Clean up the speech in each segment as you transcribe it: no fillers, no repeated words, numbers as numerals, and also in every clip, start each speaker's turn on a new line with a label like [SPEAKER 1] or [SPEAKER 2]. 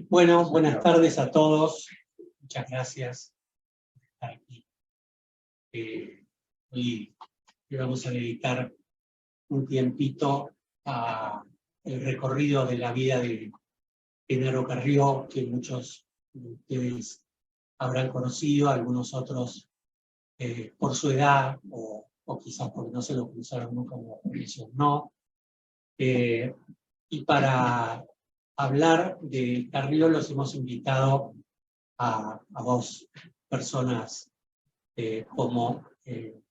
[SPEAKER 1] Bueno, buenas tardes a todos. Muchas gracias por estar aquí. Hoy le vamos a dedicar un tiempito al recorrido de la vida de Genaro Carrió, que muchos de ustedes habrán conocido, algunos otros por su edad o quizás porque no se lo cruzaron nunca como profesión, no. Y para hablar de Carrió los hemos invitado a dos personas como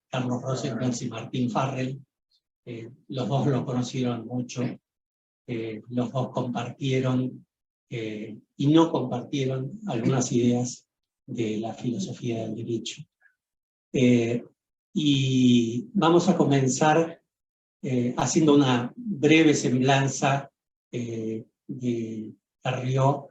[SPEAKER 1] Carlos Rosenkrantz y Martín Farrell. Los dos lo conocieron mucho, los dos compartieron y no compartieron algunas ideas de la filosofía del derecho. Y vamos a comenzar haciendo una breve semblanza de Carrió,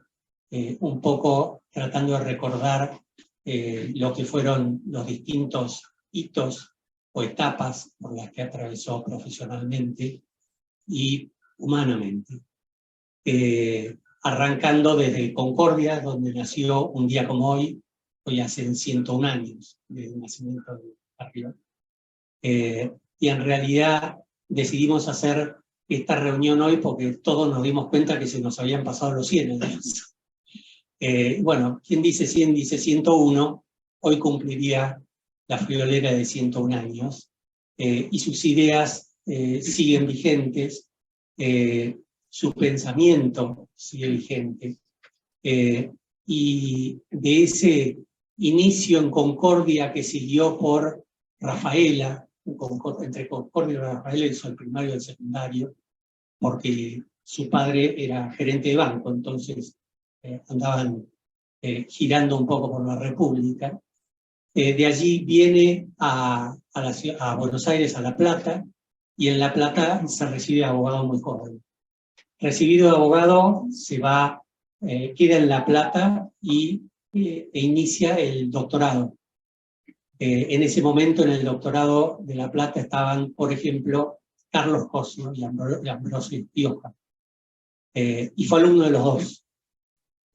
[SPEAKER 1] un poco tratando de recordar lo que fueron los distintos hitos o etapas por las que atravesó profesionalmente y humanamente. Arrancando desde Concordia, donde nació un día como hoy hacen 101 años del nacimiento de Carrió. Y en realidad decidimos hacer esta reunión hoy porque todos nos dimos cuenta que se nos habían pasado los 100 años. Bueno, quien dice 100 dice 101, hoy cumpliría la friolera de 101 años, y sus ideas siguen vigentes, su pensamiento sigue vigente, y de ese inicio en Concordia que siguió por Rafaela, entre Concordia y Rafaela hizo el primario y el secundario, porque su padre era gerente de banco, entonces andaban girando un poco por la República. De allí viene a Buenos Aires, a La Plata, y en La Plata se recibe de abogado muy joven. Recibido de abogado, se va, queda en La Plata e inicia el doctorado. En ese momento, en el doctorado de La Plata, estaban, por ejemplo, Carlos Cosio y Ambrosio Gioja. Y fue alumno de los dos.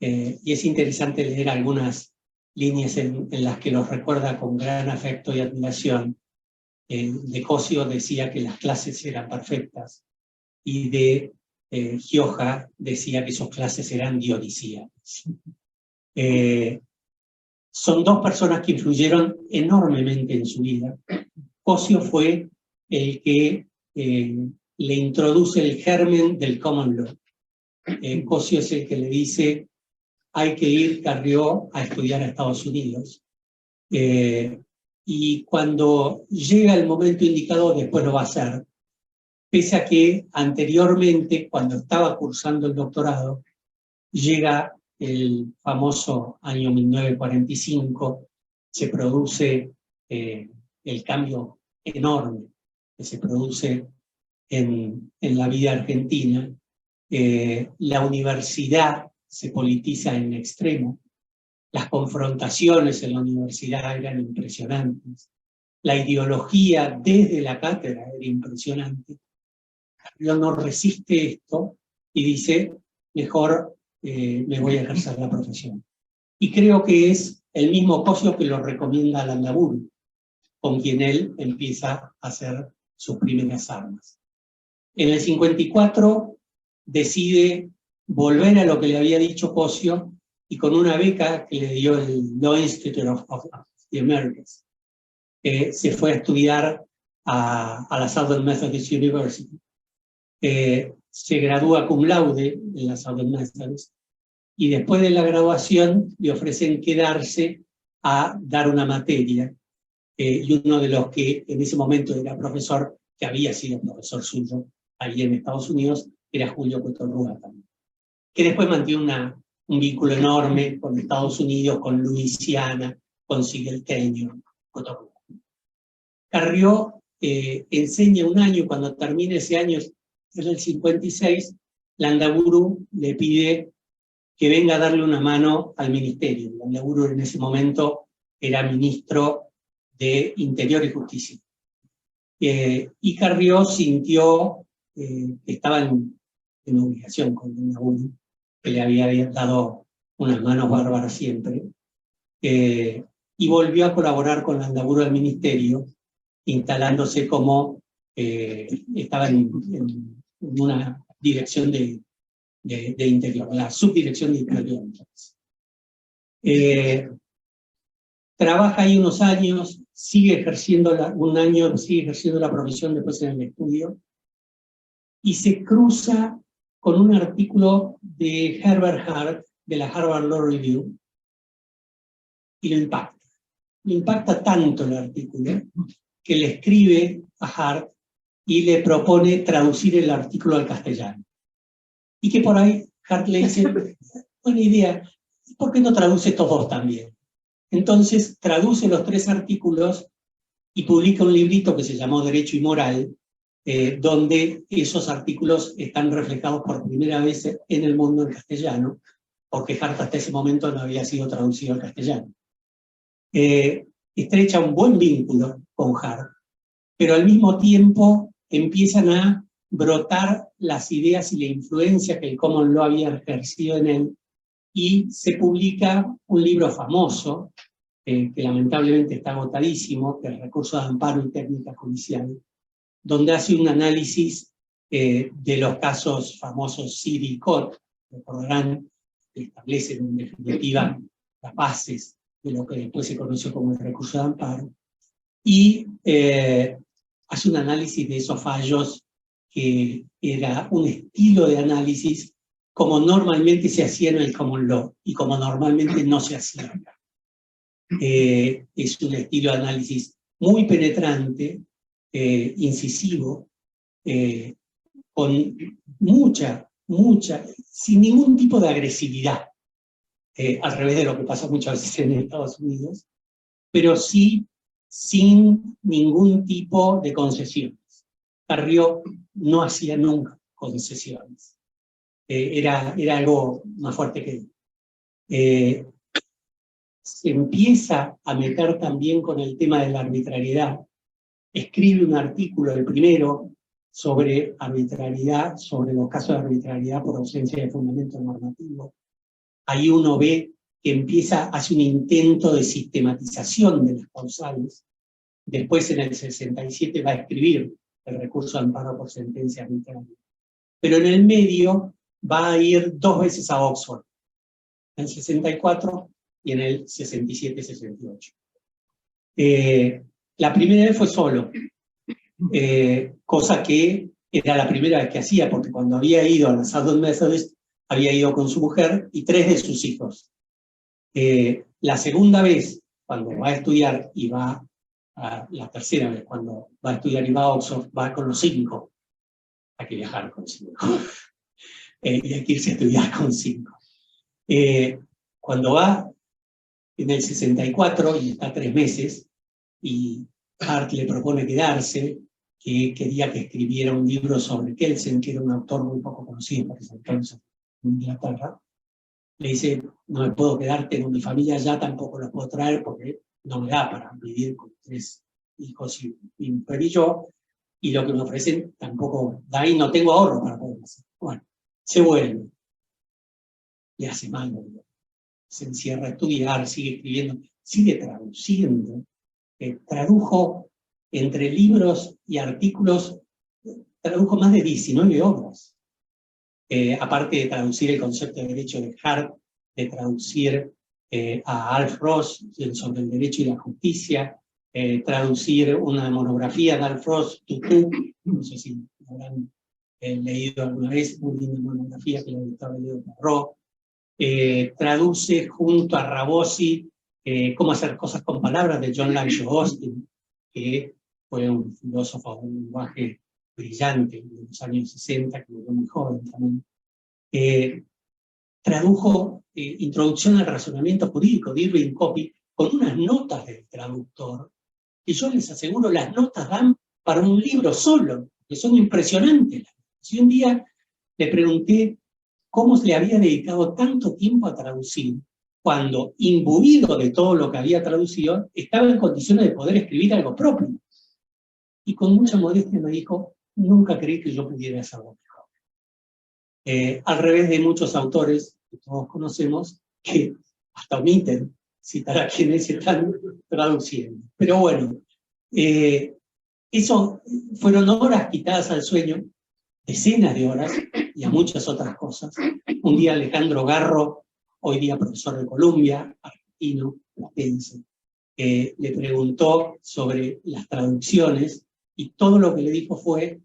[SPEAKER 1] Y es interesante leer algunas líneas en las que los recuerda con gran afecto y admiración. De Cosio decía que las clases eran perfectas, y de Gioja decía que sus clases eran dionisíacas. Son dos personas que influyeron enormemente en su vida. Cosio fue el que le introduce el germen del common law. Cosio es el que le dice: hay que ir, Carrió, a estudiar a Estados Unidos. Y cuando llega el momento indicado, después lo va a hacer. Pese a que anteriormente, cuando estaba cursando el doctorado, llega el famoso año 1945, se produce el cambio enorme que se produce en la vida argentina. La universidad se politiza en extremo, las confrontaciones en la universidad eran impresionantes, la ideología desde la cátedra era impresionante. Carrió no resiste esto y dice: mejor me voy a ejercer la profesión. Y creo que es el mismo Cosio que lo recomienda a Landaburu, con quien él empieza a hacer sus primeras armas. En el 54 decide volver a lo que le había dicho Cosio, y con una beca que le dio el Law Institute of the Americas, se fue a estudiar a la Southern Methodist University. Se gradúa cum laude en la Southern Methodist, y después de la graduación le ofrecen quedarse a dar una materia, y uno de los que en ese momento era profesor, que había sido profesor suyo ahí en Estados Unidos, era Julio Cotorrúa también, que después mantiene un vínculo enorme con Estados Unidos, con Luisiana, con Sigel-Tenor, Cotorrúa. Carrió enseña un año, cuando termina ese año, en el 56, Landaburu le pide que venga a darle una mano al ministerio. Landaburu en ese momento era ministro de Interior y Justicia. Y Carrió sintió que estaba en obligación con Landaburu, que le había dado unas manos bárbaras siempre, y volvió a colaborar con Landaburu al ministerio, instalándose como, estaba en una dirección de interior, la subdirección de interior. Trabaja ahí unos años, sigue ejerciendo sigue ejerciendo la profesión después en el estudio, y se cruza con un artículo de Herbert Hart, de la Harvard Law Review, y lo impacta. Le impacta tanto el artículo que le escribe a Hart y le propone traducir el artículo al castellano. Y que por ahí Hart le dice, buena idea, ¿por qué no traduce estos dos también? Entonces traduce los 3 artículos y publica un librito que se llamó Derecho y Moral, donde esos artículos están reflejados por primera vez en el mundo en castellano, porque Hart hasta ese momento no había sido traducido al castellano. Estrecha un buen vínculo con Hart, pero al mismo tiempo empiezan a brotar las ideas y la influencia que el Common Law había ejercido en él, y se publica un libro famoso, que lamentablemente está agotadísimo, que es Recursos de Amparo y Técnica Judicial, donde hace un análisis de los casos famosos Cid y Cot, recordarán, que establecen en definitiva las bases de lo que después se conoció como el recurso de amparo, y hace un análisis de esos fallos que era un estilo de análisis como normalmente se hacía en el Common Law y como normalmente no se hacía acá. Es un estilo de análisis muy penetrante, incisivo, con mucha, sin ningún tipo de agresividad, al revés de lo que pasa muchas veces en Estados Unidos, pero sí sin ningún tipo de concesiones. Carrió no hacía nunca concesiones. Era algo más fuerte que él. Se empieza a meter también con el tema de la arbitrariedad. Escribe un artículo, el primero, sobre arbitrariedad, sobre los casos de arbitrariedad por ausencia de fundamento normativo. Ahí uno ve que hace un intento de sistematización de las causales. Después, en el 67, va a escribir el recurso de amparo por sentencia arbitraria. Pero en el medio va a ir 2 veces a Oxford, en el 64 y en el 67-68. La primera vez fue solo, cosa que era la primera vez que hacía, porque cuando había ido a la Southern Methodist, había ido con su mujer y 3 de sus hijos. La segunda vez, cuando va a estudiar y va la tercera vez, cuando va a estudiar y va a Oxford, va con los 5. Hay que viajar con 5. Y hay que irse a estudiar con 5. Cuando va en el 64 y está 3 meses, y Hart le propone quedarse, que quería que escribiera un libro sobre Kelsen, que era un autor muy poco conocido por ese entonces en Inglaterra. Le dice, no me puedo quedar, tengo mi familia allá, tampoco la puedo traer porque no me da para vivir con 3 hijos y mi mujer y yo, y lo que me ofrecen tampoco da, ahí no tengo ahorro para poder hacer. Bueno, se vuelve. Le hace mal, se encierra a estudiar, sigue escribiendo, sigue traduciendo. Tradujo entre libros y artículos, tradujo más de 19 obras. Aparte de traducir el concepto de derecho de Hart, de traducir a Alf Ross sobre el derecho y la justicia, traducir una monografía de Alf Ross, Tutú, no sé si habrán leído alguna vez, muy linda monografía que la editaba Leo Perrot. Traduce junto a Rabosi Cómo hacer cosas con palabras, de John Langshaw Austin, que fue un filósofo de un lenguaje brillante en los años 60, que murió muy joven también. Tradujo Introducción al razonamiento jurídico de Irving Copy con unas notas del traductor, que yo les aseguro, las notas dan para un libro solo, que son impresionantes. Si un día le pregunté cómo le había dedicado tanto tiempo a traducir, cuando, imbuido de todo lo que había traducido, estaba en condiciones de poder escribir algo propio. Y con mucha modestia me dijo, nunca creí que yo pudiera hacerlo mejor. al revés de muchos autores que todos conocemos, que hasta omiten citar a quienes están traduciendo. Pero bueno, eso fueron horas quitadas al sueño, decenas de horas, y a muchas otras cosas. Un día Alejandro Garro, hoy día profesor de Columbia, argentino, platense, le preguntó sobre las traducciones, y todo lo que le dijo fue,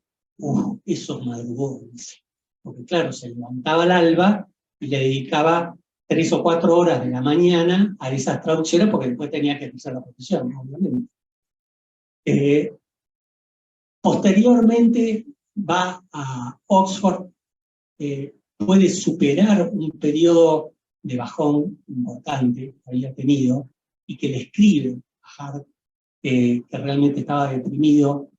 [SPEAKER 1] esos madrugones. Porque claro, se levantaba al alba y le dedicaba 3 o 4 horas de la mañana a esas traducciones, porque después tenía que empezar la profesión, obviamente. Posteriormente va a Oxford, puede superar un periodo de bajón importante que había tenido y que le escribe a Hart, que realmente estaba deprimido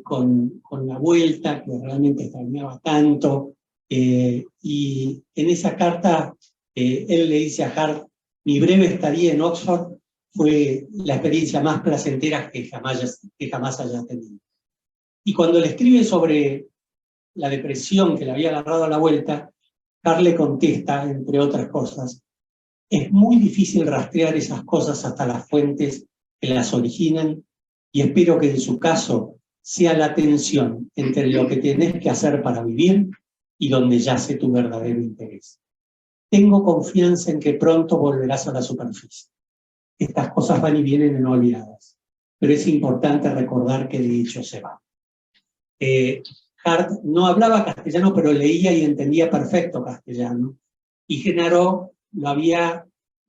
[SPEAKER 1] con la vuelta, que realmente extrañaba tanto, y en esa carta él le dice a Hart: mi breve estadía en Oxford fue la experiencia más placentera que jamás haya tenido. Y cuando le escribe sobre la depresión que le había agarrado a la vuelta, Hart le contesta, entre otras cosas: es muy difícil rastrear esas cosas hasta las fuentes que las originan, y espero que en su caso sea la tensión entre lo que tenés que hacer para vivir y donde yace tu verdadero interés. Tengo confianza en que pronto volverás a la superficie. Estas cosas van y vienen inolvidadas, pero es importante recordar que de hecho se van. Hart no hablaba castellano, pero leía y entendía perfecto castellano, y Genaro le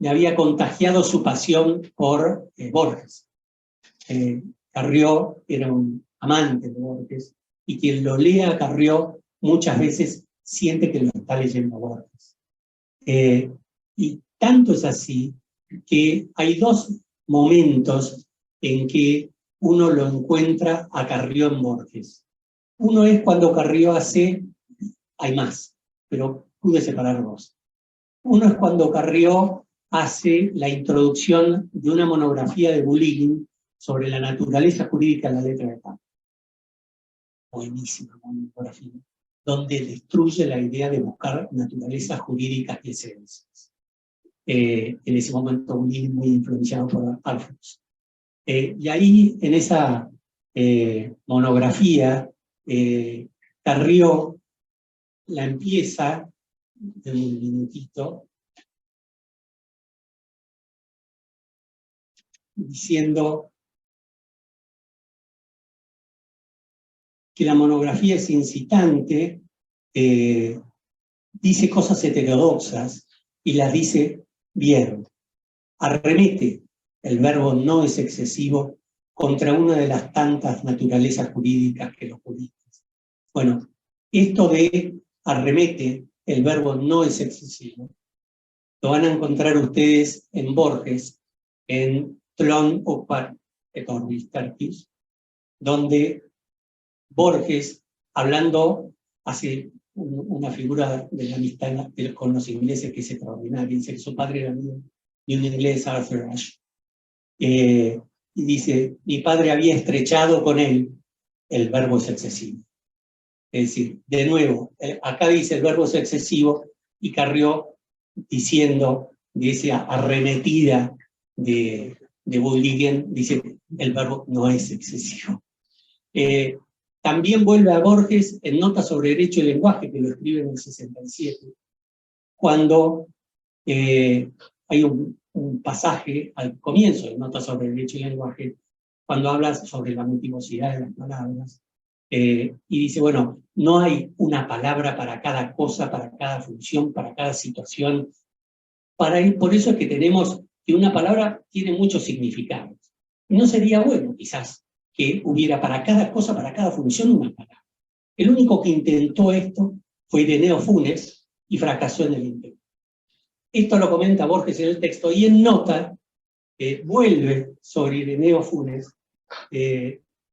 [SPEAKER 1] había contagiado su pasión por Borges. Carrió era un amante de Borges, y quien lo lea a Carrió muchas veces siente que lo está leyendo Borges. Y tanto es así que hay 2 momentos en que uno lo encuentra a Carrió en Borges. Uno es cuando Carrió hay más, pero pude separar 2. Uno es cuando Carrió hace la introducción de una monografía de Bullikin sobre la naturaleza jurídica de la letra de Kant. Buenísima monografía, donde destruye la idea de buscar naturalezas jurídicas y esencias. En ese momento Bullikin muy influenciado por Alfons. Y ahí, en esa monografía, Carrió la empieza, de un minutito, diciendo que la monografía es incitante, dice cosas heterodoxas y las dice bien. Arremete, el verbo no es excesivo, contra una de las tantas naturalezas jurídicas que los juristas. Bueno, esto de arremete, el verbo no es excesivo, lo van a encontrar ustedes en Borges, en Tlön och Torvisterkis, donde Borges, hablando, hace una figura de la amistad con los ingleses que es extraordinaria. Dice que su padre era de un inglés, Arthur Ashe, y dice: mi padre había estrechado con él, el verbo es excesivo. Es decir, de nuevo, acá dice el verbo es excesivo, y Carrió, diciendo de esa arremetida de Bullikin, dice el verbo no es excesivo. También vuelve a Borges en Notas sobre Derecho y Lenguaje, que lo escribe en el 67, cuando hay un pasaje al comienzo de Notas sobre Derecho y Lenguaje, cuando habla sobre la multiplicidad de las palabras, y dice, bueno, no hay una palabra para cada cosa, para cada función, para cada situación. Por eso es que tenemos que una palabra tiene muchos significados. No sería bueno, quizás, que hubiera para cada cosa, para cada función, una palabra. El único que intentó esto fue Ireneo Funes y fracasó en el intento. Esto lo comenta Borges en el texto, y en Nota vuelve sobre Ireneo Funes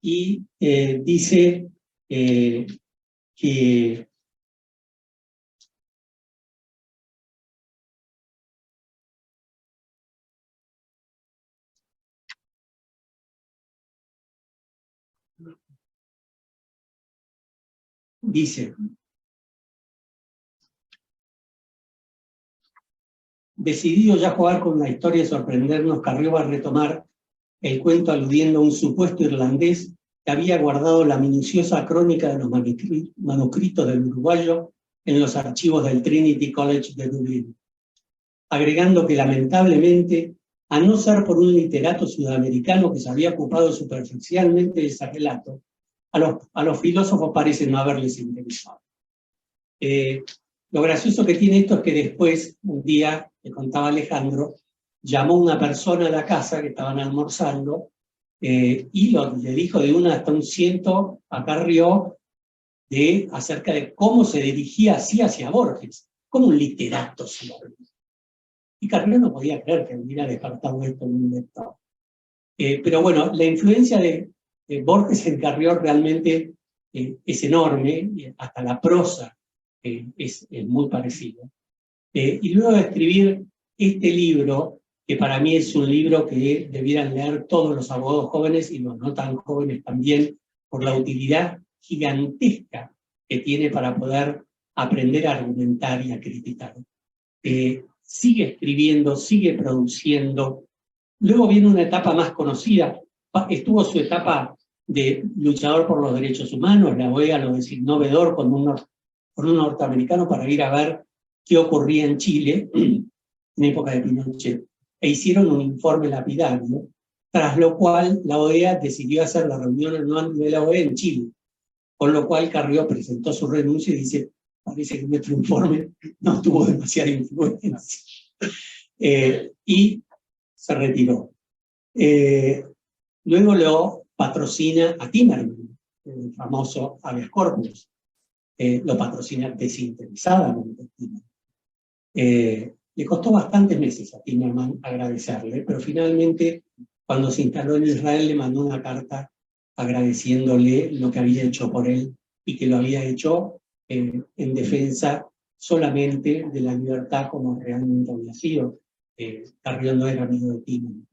[SPEAKER 1] y dice que dice: Decidido ya jugar con la historia y sorprendernos, Carrió va a retomar el cuento aludiendo a un supuesto irlandés que había guardado la minuciosa crónica de los manuscritos del uruguayo en los archivos del Trinity College de Dublín, agregando que lamentablemente, a no ser por un literato sudamericano que se había ocupado superficialmente de ese relato, a los filósofos parece no haberles interesado. Lo gracioso que tiene esto es que después, un día, le contaba Alejandro, llamó una persona a la casa que estaban almorzando y le dijo de una hasta un ciento a Carrió acerca de cómo se dirigía así hacia Borges, como un literato sudamericano. Y Carrió no podía creer que hubiera descartado esto en un lector. Pero bueno, la influencia de Borges en Carrió realmente es enorme, hasta la prosa es muy parecida. Y luego de escribir este libro, que para mí es un libro que debieran leer todos los abogados jóvenes y los no tan jóvenes también, por la utilidad gigantesca que tiene para poder aprender a argumentar y a criticar. Sigue escribiendo, sigue produciendo. Luego viene una etapa más conocida. Estuvo su etapa de luchador por los derechos humanos. La OEA lo designó veedor con un norteamericano para ir a ver qué ocurría en Chile en época de Pinochet. E hicieron un informe lapidario, tras lo cual la OEA decidió hacer la reunión anual de la OEA en Chile. Con lo cual Carrió presentó su renuncia y dice: parece que nuestro informe no tuvo demasiada influencia. Y se retiró. Luego lo patrocina a Timerman, el famoso habeas corpus. Lo patrocina desinteresadamente. Le costó bastantes meses a Timerman agradecerle, pero finalmente, cuando se instaló en Israel, le mandó una carta agradeciéndole lo que había hecho por él y que lo había hecho en defensa solamente de la libertad como realmente había sido. Carrió no era amigo de Timerman.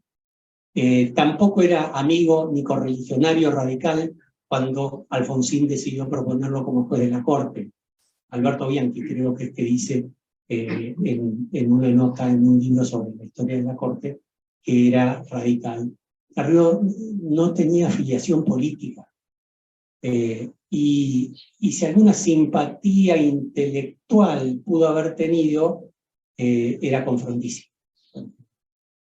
[SPEAKER 1] Tampoco era amigo ni correligionario radical cuando Alfonsín decidió proponerlo como juez de la Corte. Alberto Bianchi creo que dice en una nota en un libro sobre la historia de la Corte que era radical. Carrió no tenía afiliación política y si alguna simpatía intelectual pudo haber tenido, era con Frondizi.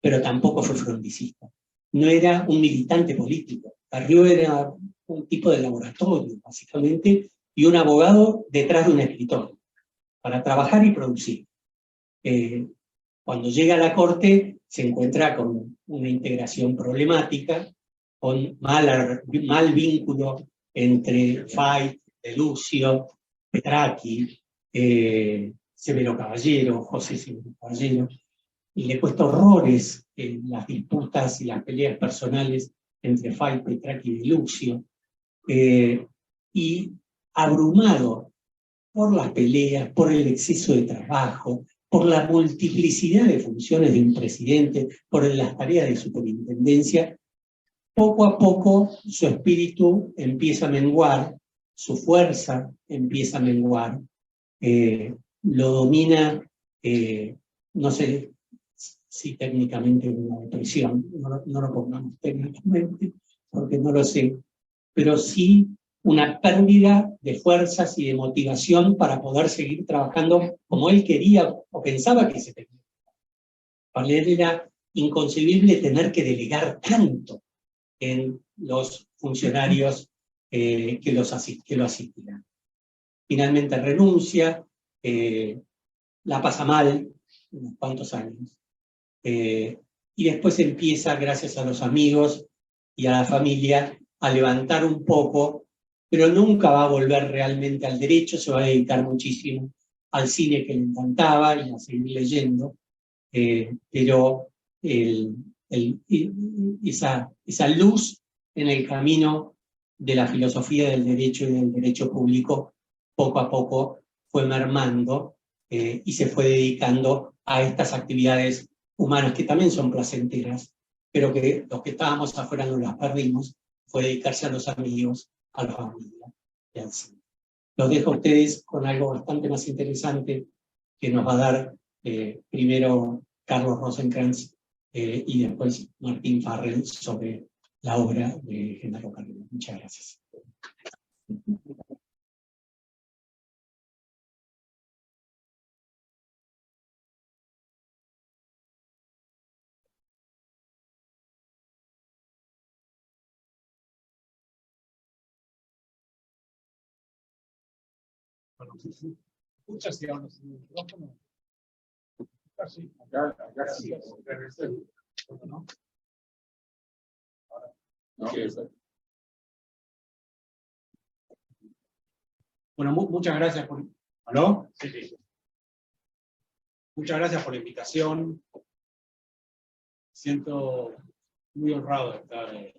[SPEAKER 1] Pero tampoco fue fronticista. No era un militante político. Carrió era un tipo de laboratorio, básicamente, y un abogado detrás de un escritorio, para trabajar y producir. Cuando llega a la Corte, se encuentra con una integración problemática, con mal vínculo entre Fay, De Lucio, Petracchi, Severo Caballero, José Severo Caballero, y le cuesta horrores las disputas y las peleas personales entre Fay, Petracchi y De Lucio, y abrumado por las peleas, por el exceso de trabajo, por la multiplicidad de funciones de un presidente, por las tareas de superintendencia, poco a poco su espíritu empieza a menguar, su fuerza empieza a menguar, lo domina, no sé si técnicamente una depresión, no lo pongamos técnicamente, porque no lo sé, pero sí una pérdida de fuerzas y de motivación para poder seguir trabajando como él quería o pensaba que se tenía. Para él era inconcebible tener que delegar tanto en los funcionarios que lo asistían. Finalmente renuncia, la pasa mal unos cuantos años, y después empieza, gracias a los amigos y a la familia, a levantar un poco, pero nunca va a volver realmente al derecho, se va a dedicar muchísimo al cine que le encantaba y a seguir leyendo, pero esa luz en el camino de la filosofía del derecho y del derecho público poco a poco fue mermando y se fue dedicando a estas actividades humanas que también son placenteras, pero que los que estábamos afuera no las perdimos, fue dedicarse a los amigos, a la familia y al cine. Los dejo a ustedes con algo bastante más interesante que nos va a dar primero Carlos Rosenkrantz y después Martín Farrell sobre la obra de Genaro Carrió. Muchas gracias.
[SPEAKER 2] Bueno, sí. Escucha si hablas en el micrófono. Casi. Acá sí. ¿No? Ahora. No. Bueno, muchas gracias por... ¿Aló? Sí, sí. Muchas gracias por la invitación. Siento muy honrado de estar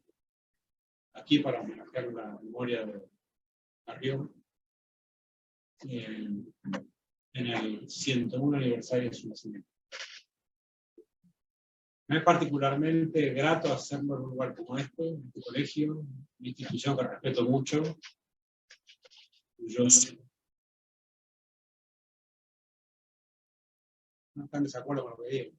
[SPEAKER 2] aquí para homenajear la memoria de Carrió en el 101 aniversario de su nacimiento. Me es particularmente grato hacerlo en un lugar como este, en este colegio, una institución que respeto mucho. No están de desacuerdo con lo que digo.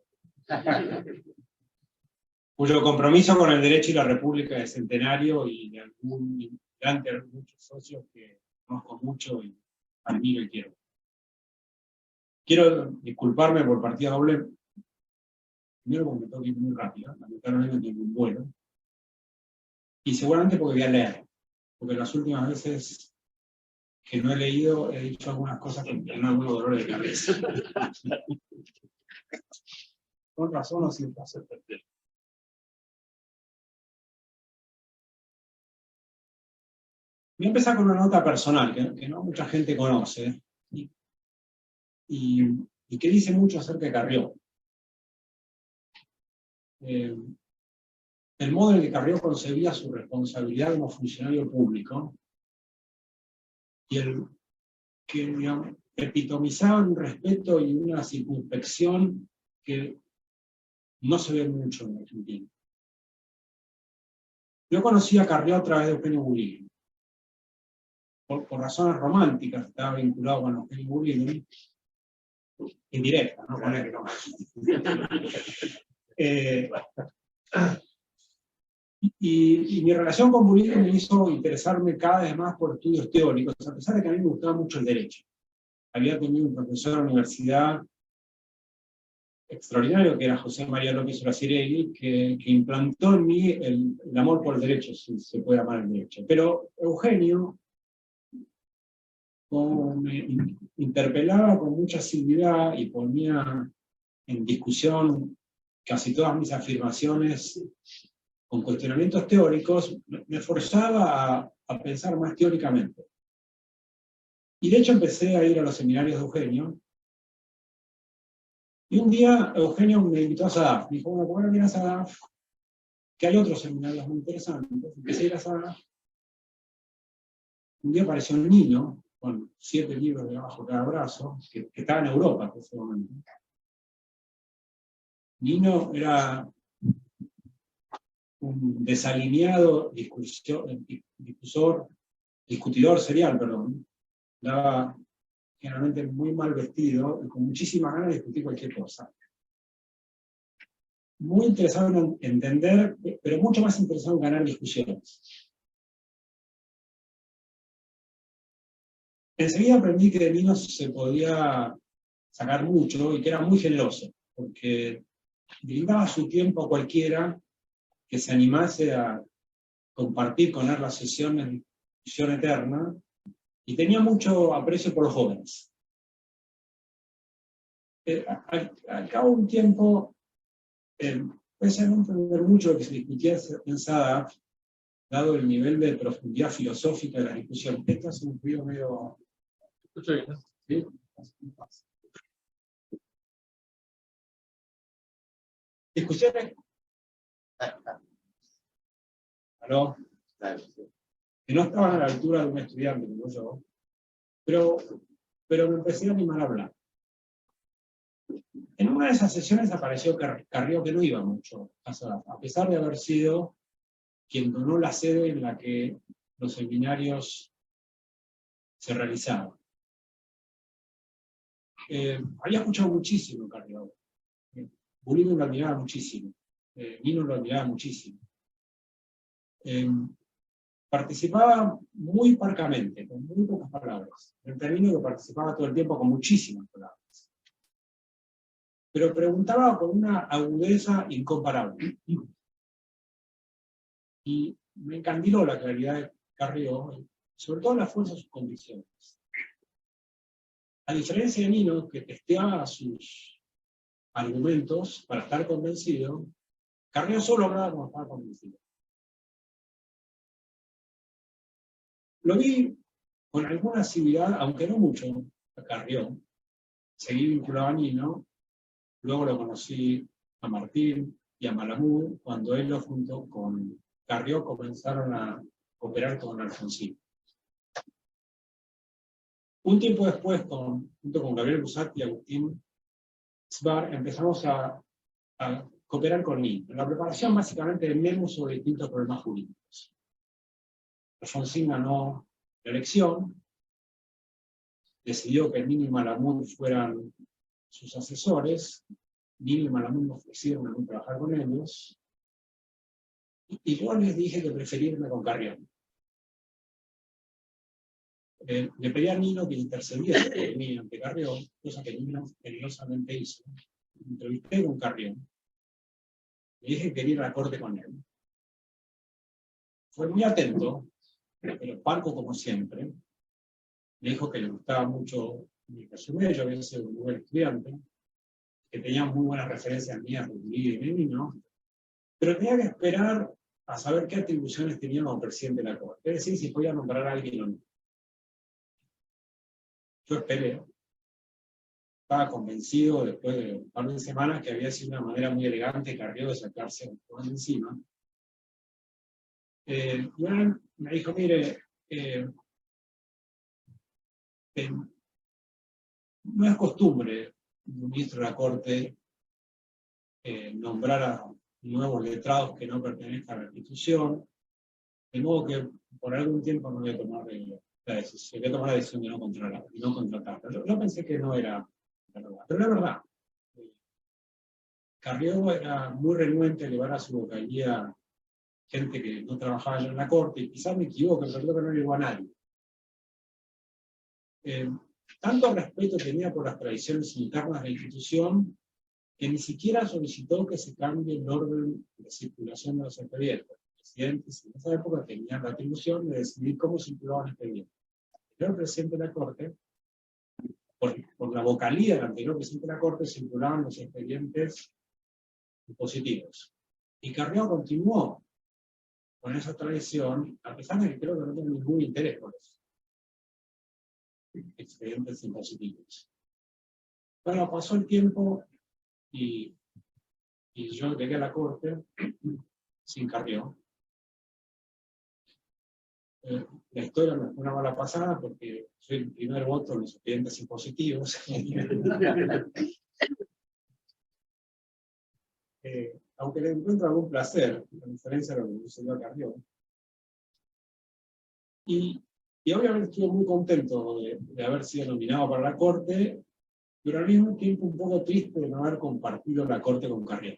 [SPEAKER 2] Cuyo compromiso con el derecho y la República de Centenario y de algún integrante de muchos socios que conozco mucho y admiro y quiero. Quiero disculparme por partida doble, primero porque me tengo que ir muy rápido, lamentablemente tengo un vuelo, y seguramente porque voy a leer, porque las últimas veces que no he leído he dicho algunas cosas que me dan algunos dolores de cabeza. Con razón o sin razón. Voy a empezar con una nota personal que no mucha gente conoce y que dice mucho acerca de Carrió. El modo en que Carrió concebía su responsabilidad como funcionario público y el que, digamos, epitomizaba un respeto y una circunspección que no se ve mucho en Argentina. Yo conocí a Carrió a través de Eugenio Bullini. Por razones románticas, estaba vinculado con Eugenio Bullini, indirecta, no con él. Y mi relación con Bullini me hizo interesarme cada vez más por estudios teóricos, a pesar de que a mí me gustaba mucho el derecho. Había tenido un profesor de la universidad extraordinario, que era José María López Oraciregui, que implantó en mí el amor por el derecho, si se puede amar el derecho. Pero Eugenio me interpelaba con mucha asiduidad y ponía en discusión casi todas mis afirmaciones con cuestionamientos teóricos, me forzaba a pensar más teóricamente. Y de hecho empecé a ir a los seminarios de Eugenio. Y un día Eugenio me invitó a SADAF. Me dijo, bueno, ¿por qué no vienes a SADAF? Que hay otros seminarios muy interesantes. Empecé a ir a SADAF. Un día apareció un niño con 7 libros debajo de cada brazo, que estaba en Europa en ese momento. Nino era un desalineado discutidor serial, perdón. Estaba generalmente muy mal vestido y con muchísimas ganas de discutir cualquier cosa. Muy interesado en entender, pero mucho más interesado en ganar discusiones. Enseguida aprendí que de Nino se podía sacar mucho y que era muy generoso, porque brindaba su tiempo a cualquiera que se animase a compartir con él las sesiones de discusión eterna, y tenía mucho aprecio por los jóvenes. Al cabo de un tiempo, empecé a no entender mucho lo que se discutía en SADAF, dado el nivel de profundidad filosófica de la discusión. Esto es un ruido medio... ¿Sí? ¿Discusiones? ¿Aló? Que no estaban a la altura de un estudiante como yo, pero me empecé a animar a hablar. En una de esas sesiones apareció Carrió, que no iba mucho a SADAF, a pesar de haber sido quien donó la sede en la que los seminarios se realizaban. Había escuchado muchísimo Carrió. Bullino lo admiraba muchísimo. Nino lo admiraba muchísimo. Participaba muy parcamente, con muy pocas palabras. En términos que participaba todo el tiempo con muchísimas palabras. Pero preguntaba con una agudeza incomparable. Y me encandiló la claridad de Carrió, sobre todo la fuerza de sus convicciones. A diferencia de Nino, que testeaba sus argumentos para estar convencido, Carrió solo hablaba cuando estaba convencido. Lo vi con alguna asiduidad, aunque no mucho, a Carrió. Seguí vinculado a Nino, luego lo conocí a Martín y a Malamud, cuando él junto con Carrió comenzaron a operar con Alfonsín. Un tiempo después, junto con Gabriel Busatti y Agustín Sbar, empezamos a cooperar con Nino, en la preparación básicamente de memos sobre distintos problemas jurídicos. Alfonsín ganó la elección, decidió que Nino y Malamud fueran sus asesores, Nino y Malamud me ofrecieron a mí trabajar con ellos, y yo les dije que prefería irme con Carrió. Le pedí a Nino que intercediera por mí ante Carrió, cosa que Nino generosamente hizo. Me entrevisté con Carrió. Le dije que quería ir a la corte con él. Fue muy atento, pero parco como siempre. Me dijo que le gustaba mucho mi resumen, yo había sido un buen estudiante, que tenía muy buenas referencias mías de mi vida y de Nino, pero tenía que esperar a saber qué atribuciones tenía como presidente de la corte, es decir, si podía nombrar a alguien o no. Yo esperé. Estaba convencido, después de un par de semanas, que había sido una manera muy elegante Carrió de sacarse un poco de encima. Bueno, me dijo, mire, no es costumbre de un ministro de la Corte nombrar a nuevos letrados que no pertenezcan a la institución, de modo que por algún tiempo no voy a tomar la decisión, de no contratarlo. Yo pensé que no era verdad, pero la verdad. Carrió era muy renuente a llevar a su vocalía gente que no trabajaba ya en la corte, y quizás me equivoco, pero creo que no llegó a nadie. Tanto respeto tenía por las tradiciones internas de la institución, que ni siquiera solicitó que se cambie el orden de circulación de los expedientes. Los presidentes en esa época tenían la atribución de decidir cómo circulaban expedientes. El anterior presidente de la Corte, por la vocalía del anterior presidente de la Corte, circulaban los expedientes positivos. Y Carrió continuó con esa tradición, a pesar de que creo que no tenía ningún interés por eso. Expedientes impositivos. Bueno, pasó el tiempo y yo llegué a la corte sin Carrió. La historia me fue una mala pasada porque soy el primer voto en los expedientes impositivos. Aunque le encuentro algún placer, a diferencia de lo que sucedió a Carrió. Y obviamente estuve muy contento de haber sido nominado para la Corte, pero al mismo tiempo un poco triste de no haber compartido la Corte con Carrió.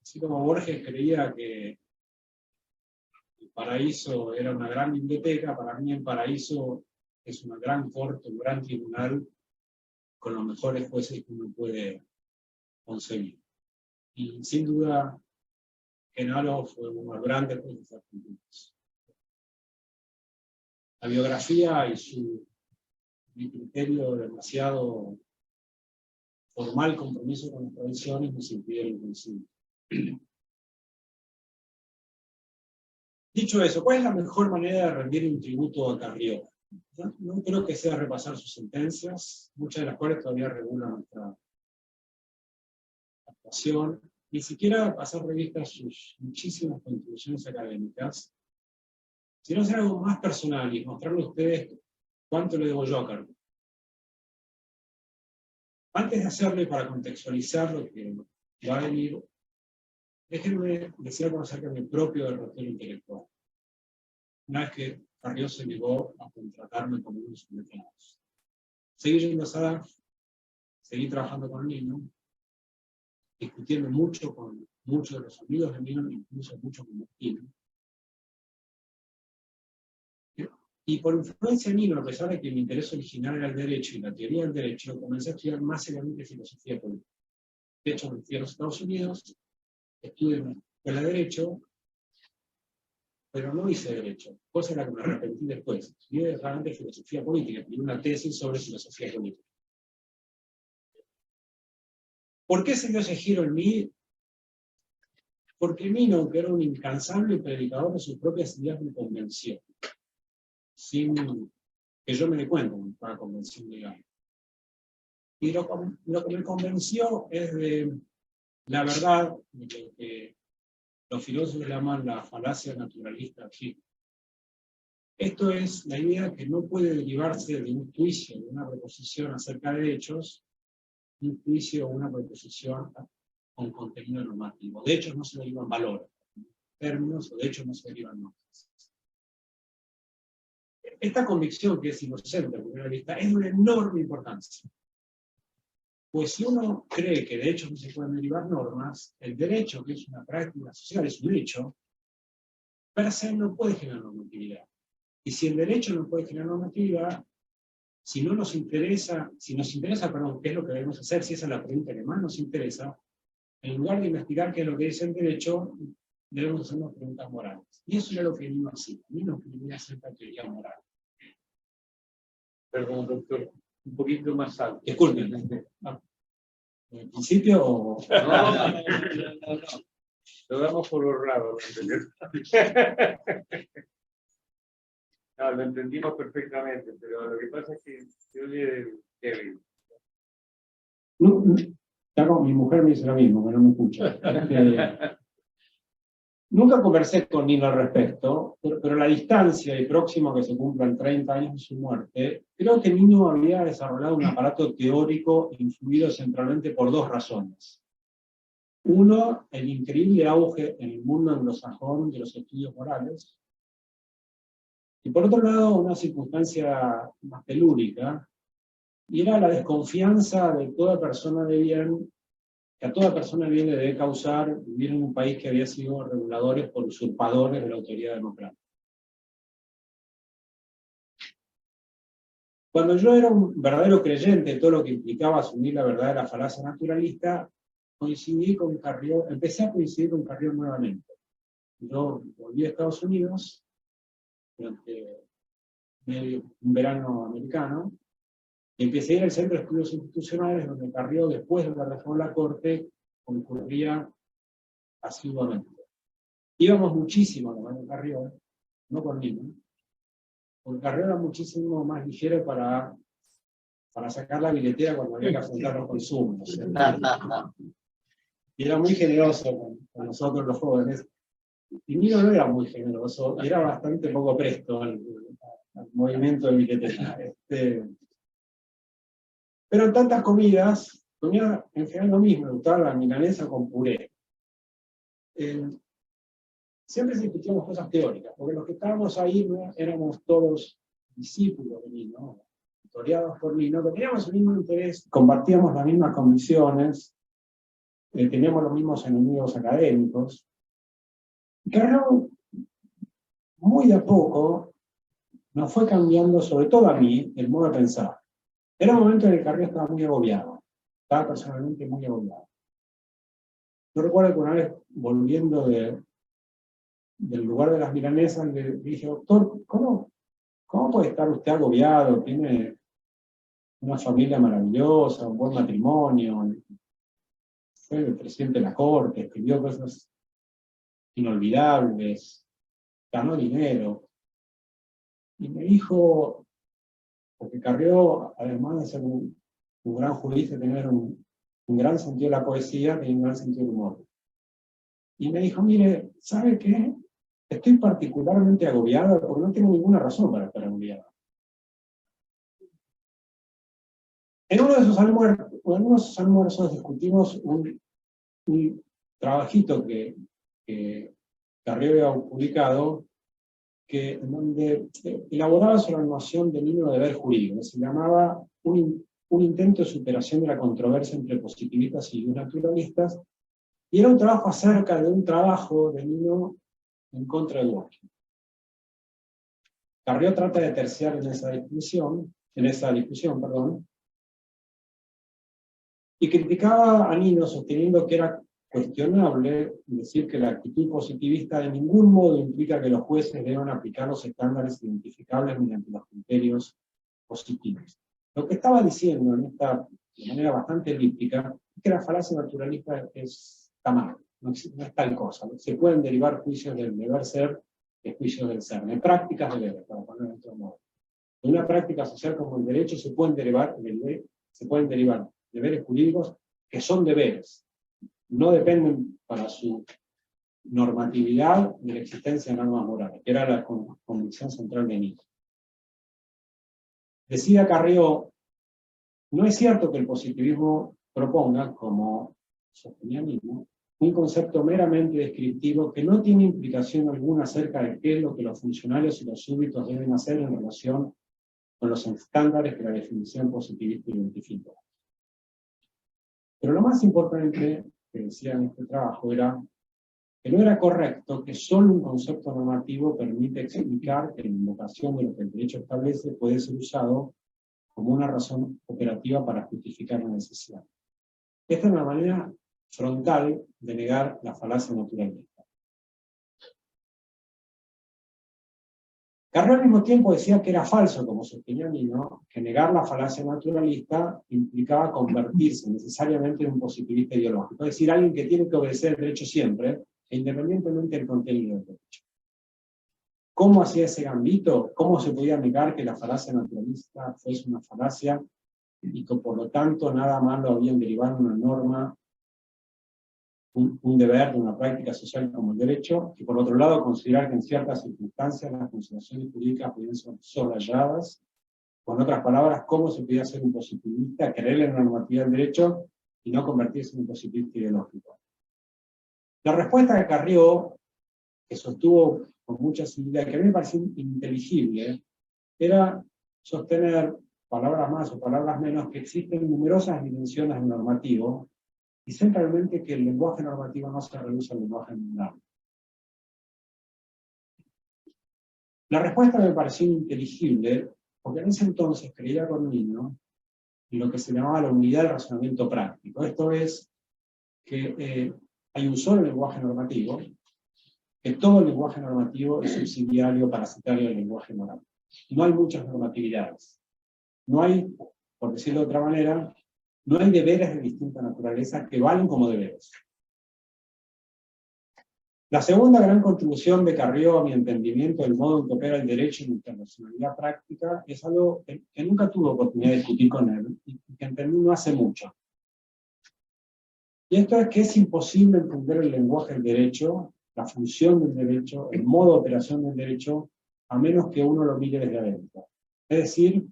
[SPEAKER 2] Así como Borges creía que el Paraíso era una gran biblioteca, para mí el Paraíso es una gran corte, un gran tribunal, con los mejores jueces que uno puede concebir. Y sin duda, Genaro fue uno de los grandes jueces argentinos. La biografía y mi criterio demasiado formal compromiso con las tradiciones nos impidieron coincidir. Dicho eso, ¿cuál es la mejor manera de rendir un tributo a Carrió? No creo que sea repasar sus sentencias, muchas de las cuales todavía regulan nuestra actuación, ni siquiera pasar revista a sus muchísimas contribuciones académicas, sino hacer algo más personal y mostrarle a ustedes cuánto le debo yo a Carrió. Antes de hacerle, para contextualizar lo que va a venir, déjenme decir algo acerca de mi propio derrotero intelectual. Una vez que Carrió se negó a contratarme como uno de sus empleados. Seguí yendo a SADAF, seguí trabajando con Nino, discutiendo mucho con muchos de los amigos de Nino, incluso mucho con Martín. Y por influencia de Nino, a pesar de que mi interés original era el derecho y la teoría del derecho, comencé a estudiar más seriamente filosofía política. De hecho, me fui a los Estados Unidos, estudié en la escuela de derecho, pero no hice derecho, cosa en la que me arrepentí después. Estudié realmente filosofía política, escribí una tesis sobre filosofía política. ¿Por qué se dio ese giro en mí? Porque Nino, que era un incansable predicador de sus propias ideas, me convenció, sin que yo me dé cuenta de una convención legal. Y lo que me convenció es de la verdad de lo que los filósofos llaman la falacia naturalista aquí. Esto es la idea que no puede derivarse de un juicio, de una proposición acerca de hechos, un juicio o una proposición con contenido normativo. De hecho, no se derivan valores, términos, o de hecho no se derivan normas. Esta convicción, que es inocente a primera vista, es de una enorme importancia. Pues si uno cree que de hecho no se pueden derivar normas, el derecho, que es una práctica social, es un hecho, per se no puede generar normatividad. Y si el derecho no puede generar normatividad, si nos interesa, qué es lo que debemos hacer, si esa es la pregunta que más nos interesa, en lugar de investigar qué es lo que dice el derecho, debemos hacernos preguntas morales. Y eso es lo que Nino hacía. Nino quería hacer la teoría moral.
[SPEAKER 3] Perdón, doctor, un poquito más alto.
[SPEAKER 2] Disculpen. ¿En el principio o...?
[SPEAKER 3] No. Lo damos por honrado. No, lo entendimos perfectamente, pero lo que pasa es que se oye débil.
[SPEAKER 2] Mi mujer me dice lo mismo, que no me escucha. Nunca conversé con Nino al respecto, pero la distancia y próximo a que se cumplan 30 años de su muerte, creo que Nino había desarrollado un aparato teórico influido centralmente por dos razones. Uno, el increíble auge en el mundo anglosajón de los estudios morales, y por otro lado, una circunstancia más telúrica, y era la desconfianza de toda persona de bien, que a toda persona de bien le debe causar vivir en un país que había sido reguladores por usurpadores de la autoridad democrática. Cuando yo era un verdadero creyente de todo lo que implicaba asumir la verdadera falacia naturalista, empecé a coincidir con Carrió nuevamente. Yo volví a Estados Unidos durante un verano americano, y empecé a ir al Centro de Estudios Institucionales, donde Carrió, después de la reforma de la Corte, concurría asiduamente. Íbamos muchísimo a la mano de Carrió, no conmigo, porque Carrió era muchísimo más ligero para sacar la billetera cuando había que afrontar los consumos. Y era muy generoso con nosotros los jóvenes. Y Nino no era muy generoso, era bastante poco presto al movimiento de billetera. Pero en tantas comidas, comía en general lo mismo, me gustaba la milanesa con puré. Siempre discutíamos cosas teóricas, porque los que estábamos ahí no éramos todos discípulos de Nino, tutoreados por Nino, teníamos el mismo interés, compartíamos las mismas convicciones, teníamos los mismos enemigos académicos. Carrió, muy de a poco, nos fue cambiando, sobre todo a mí, el modo de pensar. Era un momento en el que Carrió estaba muy agobiado, estaba personalmente muy agobiado. Yo recuerdo que una vez, volviendo del lugar de las milanesas, le dije, doctor, ¿cómo puede estar usted agobiado? Tiene una familia maravillosa, un buen matrimonio, fue el presidente de la Corte, escribió cosas inolvidables, ganó dinero. Y me dijo, porque Carrió, además de ser un gran jurista, tener un gran sentido de la poesía, tenía un gran sentido del humor. Y me dijo, mire, ¿sabe qué? Estoy particularmente agobiado porque no tengo ninguna razón para estar agobiado. En uno de esos almuerzos discutimos un trabajito que Carrió había publicado, en donde elaboraba sobre la noción de mínimo deber jurídico, que se llamaba un intento de superación de la controversia entre positivistas y naturalistas, y era un trabajo acerca de un trabajo de Nino en contra de Dworkin. Carrió trata de terciar en esa discusión, y criticaba a Nino sosteniendo que era cuestionable decir que la actitud positivista de ningún modo implica que los jueces deban aplicar los estándares identificables mediante los criterios positivos. Lo que estaba diciendo de manera bastante elíptica es que la falacia naturalista está mal, no es tal cosa. Se pueden derivar juicios del deber ser de juicios del ser, de prácticas de deber, para ponerlo de otro modo. En una práctica social como el derecho se pueden derivar deberes jurídicos que son deberes, no dependen para su normatividad de la existencia de normas morales, que era la convicción central de Nino. Decía Carrió, no es cierto que el positivismo proponga, como sostenía Nino, un concepto meramente descriptivo que no tiene implicación alguna acerca de qué es lo que los funcionarios y los súbditos deben hacer en relación con los estándares que la definición positivista identifica. Pero lo más importante que decía en este trabajo era que no era correcto que solo un concepto normativo permite explicar que la invocación de lo que el derecho establece puede ser usado como una razón operativa para justificar la necesidad. Esta es una manera frontal de negar la falacia naturalista. Carrió al mismo tiempo decía que era falso, como sostenía Nino, que negar la falacia naturalista implicaba convertirse necesariamente en un positivista ideológico, es decir, alguien que tiene que obedecer el derecho siempre, e independientemente del contenido del derecho. ¿Cómo hacía ese gambito? ¿Cómo se podía negar que la falacia naturalista fuese una falacia y que por lo tanto nada más lo habían derivado en una norma, un deber de una práctica social como el derecho, y por otro lado considerar que en ciertas circunstancias las consideraciones jurídicas podían ser soslayadas? Con otras palabras, ¿cómo se podía ser un positivista, creer en la normatividad del derecho y no convertirse en un positivista ideológico? La respuesta de Carrió, que sostuvo con mucha seguridad, que a mí me pareció inteligible, era sostener, palabras más o palabras menos, que existen numerosas dimensiones del normativo, y centralmente que el lenguaje normativo no se reduce al lenguaje nominal. La respuesta me pareció inteligible, porque en ese entonces creía con Nino en lo que se llamaba la unidad del razonamiento práctico. Esto es que hay un solo lenguaje normativo, que todo el lenguaje normativo es subsidiario, parasitario del lenguaje moral. No hay muchas normatividades. No hay, por decirlo de otra manera, no hay deberes de distinta naturaleza que valen como deberes. La segunda gran contribución de Carrió a mi entendimiento del modo en que opera el derecho en internacionalidad práctica es algo que nunca tuve oportunidad de discutir con él y que entendí no hace mucho. Y esto es que es imposible entender el lenguaje del derecho, la función del derecho, el modo de operación del derecho, a menos que uno lo mire desde adentro. Es decir,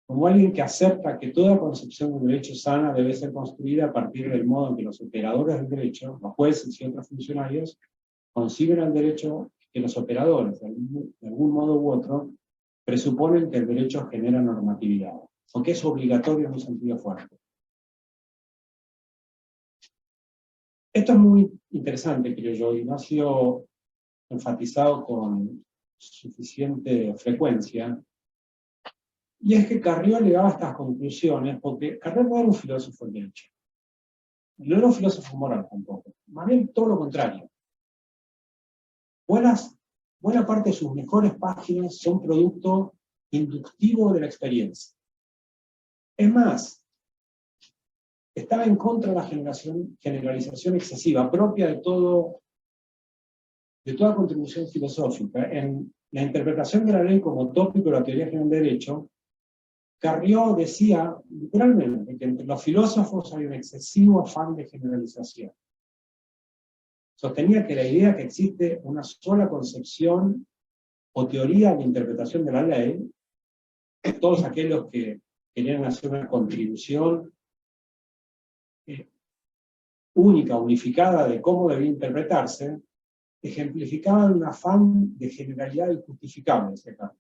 [SPEAKER 2] como alguien que acepta que toda concepción del derecho sana debe ser construida a partir del modo en que los operadores del derecho, los jueces y otros funcionarios, conciben al derecho, que los operadores, de algún modo u otro, presuponen que el derecho genera normatividad, o que es obligatorio en un sentido fuerte. Esto es muy interesante, creo yo, y no ha sido enfatizado con suficiente frecuencia. Y es que Carrió llegaba a estas conclusiones porque Carrió no era un filósofo del derecho. No era un filósofo moral tampoco. Más bien todo lo contrario. Buena parte de sus mejores páginas son producto inductivo de la experiencia. Es más, estaba en contra de la generalización excesiva, propia de toda contribución filosófica. En la interpretación de la ley como tópico de la teoría general del derecho, Carrió decía, literalmente, que entre los filósofos hay un excesivo afán de generalización. Sostenía que la idea que existe una sola concepción o teoría de interpretación de la ley, todos aquellos que querían hacer una contribución única, unificada de cómo debía interpretarse, ejemplificaban un afán de generalidad injustificable, decía Carlos.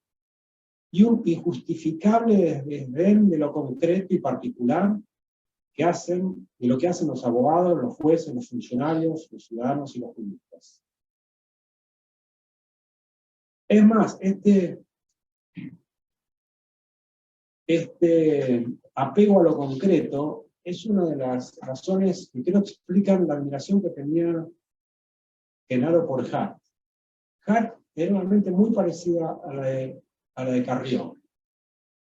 [SPEAKER 2] Y un injustificable desdén de lo concreto y particular de lo que hacen los abogados, los jueces, los funcionarios, los ciudadanos y los juristas. Es más, este apego a lo concreto es una de las razones que creo que explican la admiración que tenía Genaro por Hart. Hart era realmente muy parecida a la de Carrió.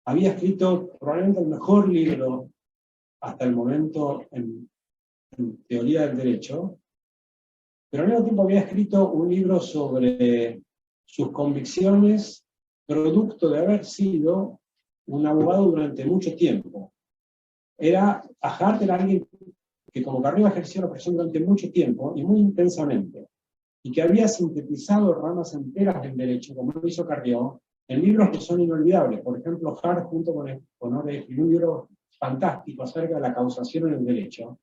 [SPEAKER 2] Había escrito probablemente el mejor libro hasta el momento en teoría del derecho, pero al mismo tiempo había escrito un libro sobre sus convicciones, producto de haber sido un abogado durante mucho tiempo. Hart era alguien que como Carrió ejerció la profesión durante mucho tiempo y muy intensamente, y que había sintetizado ramas enteras del derecho, como lo hizo Carrió, en libros que son inolvidables. Por ejemplo, Hart, junto con Orey, escribió un libro fantástico acerca de la causación en el derecho,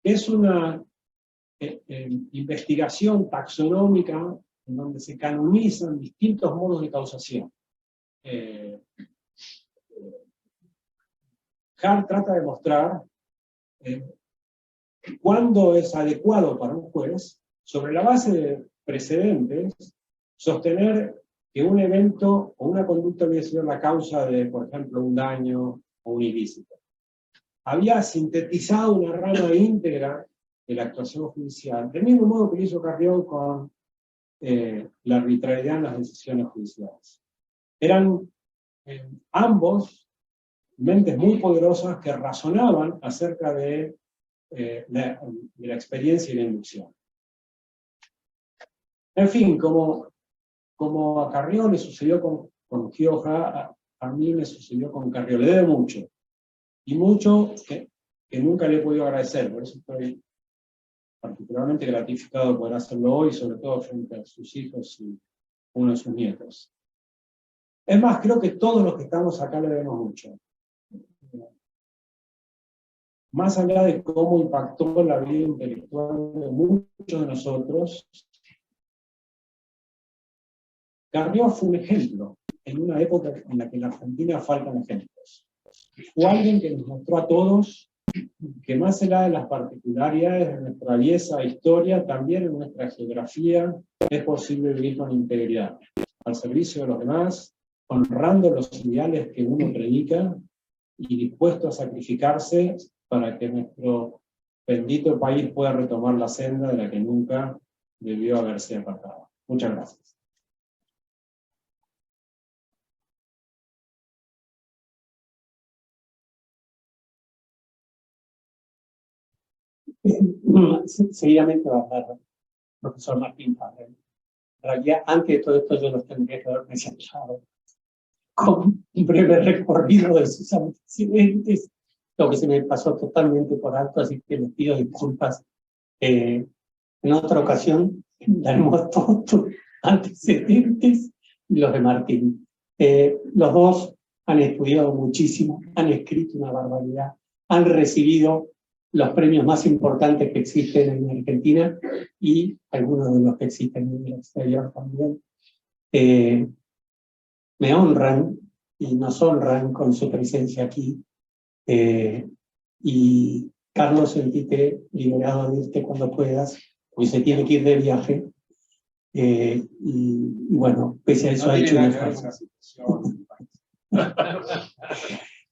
[SPEAKER 2] que es una investigación taxonómica en donde se canonizan distintos modos de causación. Hart trata de mostrar cuándo es adecuado para un juez, sobre la base de precedentes, sostener que un evento o una conducta había sido la causa de, por ejemplo, un daño o un ilícito. Había sintetizado una rama íntegra de la actuación judicial, del mismo modo que lo hizo Carrió con la arbitrariedad en las decisiones judiciales. Eran ambos mentes muy poderosas que razonaban acerca de la experiencia y la inducción. En fin, como a Carrió le sucedió con Gioja, a mí me sucedió con Carrió. Le debo mucho. Y mucho que nunca le he podido agradecer. Por eso estoy particularmente gratificado de poder hacerlo hoy, sobre todo frente a sus hijos y uno de sus nietos. Es más, creo que todos los que estamos acá le debemos mucho. Más allá de cómo impactó la vida intelectual de muchos de nosotros, Carrió fue un ejemplo en una época en la que en la Argentina faltan ejemplos. Fue alguien que nos mostró a todos que más allá de las particularidades de nuestra belleza historia, también en nuestra geografía es posible vivir con integridad, al servicio de los demás, honrando los ideales que uno predica y dispuesto a sacrificarse para que nuestro bendito país pueda retomar la senda de la que nunca debió haberse apartado. Muchas gracias.
[SPEAKER 1] Seguidamente va a hablar el profesor Martín Padre. En realidad, antes de todo esto, yo los tendría que haber presentado con un breve recorrido de sus antecedentes, lo que se me pasó totalmente por alto, así que les pido disculpas. En otra ocasión daremos todos tus antecedentes y los de Martín. Los dos han estudiado muchísimo, han escrito una barbaridad, han recibido los premios más importantes que existen en Argentina y algunos de los que existen en el exterior también. Me honran y nos honran con su presencia aquí. Y Carlos, sentite liberado de irte cuando puedas, pues se tiene que ir de viaje. Y bueno, pese a eso ha hecho un esfuerzo.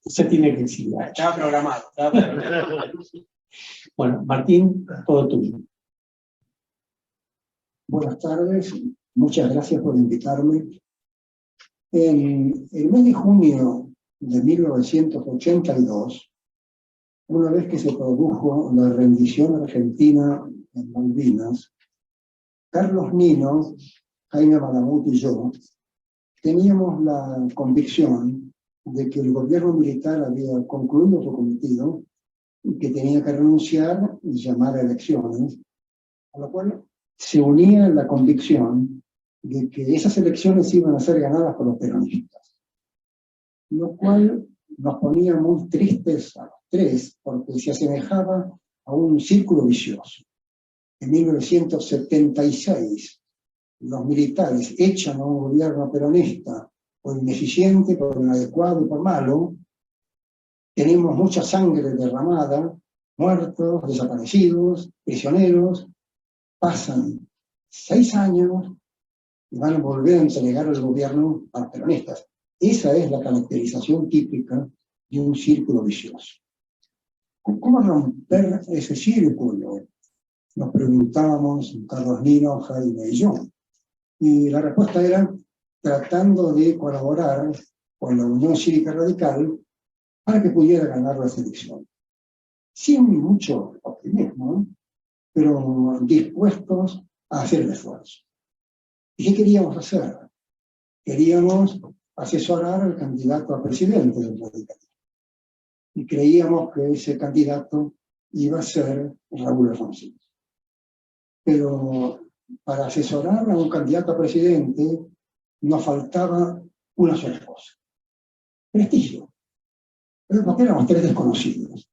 [SPEAKER 1] Se tiene que exiliar.
[SPEAKER 2] Estaba programado.
[SPEAKER 1] Bueno, Martín, todo tuyo.
[SPEAKER 4] Buenas tardes, muchas gracias por invitarme. En el mes de junio de 1982, una vez que se produjo la rendición argentina en Malvinas, Carlos Nino, Jaime Malamud y yo teníamos la convicción de que el gobierno militar había concluido su cometido y que tenía que renunciar y llamar a elecciones, a lo cual se unía la convicción de que esas elecciones iban a ser ganadas por los peronistas, lo cual nos ponía muy tristes a los tres, porque se asemejaba a un círculo vicioso. En 1976, los militares echan a un gobierno peronista por ineficiente, por inadecuado y por malo, tenemos mucha sangre derramada, muertos, desaparecidos, prisioneros, pasan 6 años y van a volver a entregar el gobierno a los peronistas. Esa es la caracterización típica de un círculo vicioso. ¿Cómo romper ese círculo? Nos preguntábamos Carlos Nino, Jaime y yo. Y la respuesta era tratando de colaborar con la Unión Cívica Radical para que pudiera ganar las elecciones. Sin mucho optimismo, pero dispuestos a hacer el esfuerzo. ¿Y qué queríamos hacer? Queríamos asesorar al candidato a presidente del radicalismo. Y creíamos que ese candidato iba a ser Raúl Alfonsín. Pero para asesorar a un candidato a presidente nos faltaba una sola cosa: prestigio. Pero porque éramos 3 desconocidos.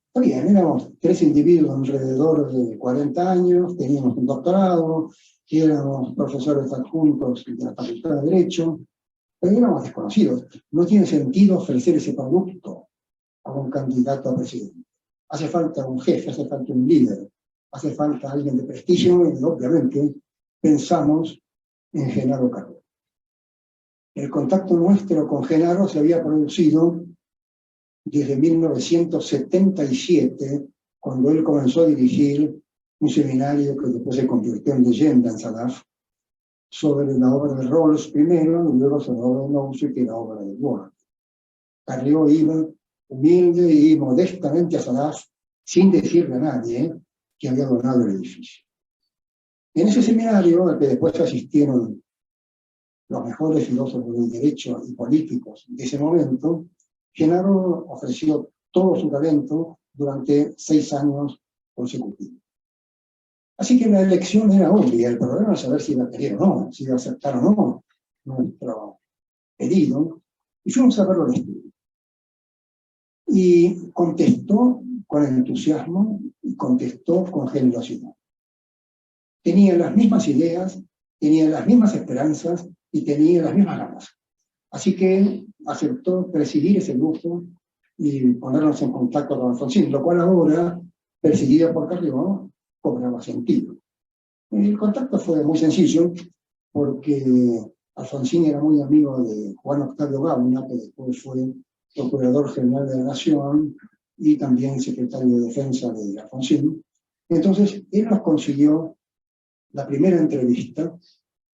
[SPEAKER 4] Está bien, éramos 3 individuos alrededor de 40 años, teníamos un doctorado, éramos profesores adjuntos de la Facultad de Derecho, pero éramos desconocidos. No tiene sentido ofrecer ese producto a un candidato a presidente. Hace falta un jefe, hace falta un líder, hace falta alguien de prestigio, y obviamente pensamos en Genaro Carrió. El contacto nuestro con Genaro se había producido desde 1977, cuando él comenzó a dirigir un seminario que después se convirtió en leyenda en Sadaf, sobre la obra de Rawls primero, y luego sobre la obra de Nozick, que era la obra de Ward. Carrió iba humilde y modestamente a Sadaf, sin decirle a nadie que había donado el edificio. En ese seminario, al que después asistieron los mejores filósofos del derecho y políticos de ese momento, Genaro ofreció todo su talento durante 6 años consecutivos. Así que la elección era obvia, el problema era saber si iba a querer o no, si iba a aceptar o no nuestro pedido, y fuimos a verlo al estudio. Y contestó con entusiasmo y contestó con generosidad. Tenía las mismas ideas, tenía las mismas esperanzas y tenía las mismas ganas. Así que aceptó presidir ese grupo y ponernos en contacto con Alfonsín, lo cual ahora, perseguida por Carrió, cobraba sentido. El contacto fue muy sencillo, porque Alfonsín era muy amigo de Juan Octavio Gauna, que después fue Procurador General de la Nación y también secretario de Defensa de Alfonsín. Entonces, él nos consiguió la primera entrevista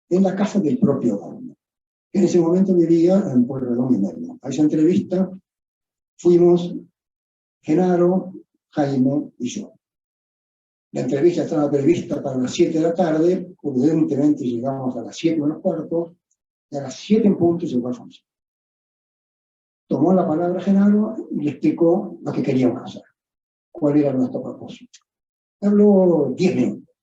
[SPEAKER 4] en la casa del propio Gauna, que en ese momento vivía en Pueyrredón y Merlo. A esa entrevista fuimos Genaro, Jaime y yo. La entrevista estaba prevista para las 7 de la tarde, prudentemente llegamos a las 7 menos cuarto, y a las 7 en punto llegó Alfonsín. Tomó la palabra Genaro y le explicó lo que queríamos hacer, cuál era nuestro propósito. Habló 10 minutos.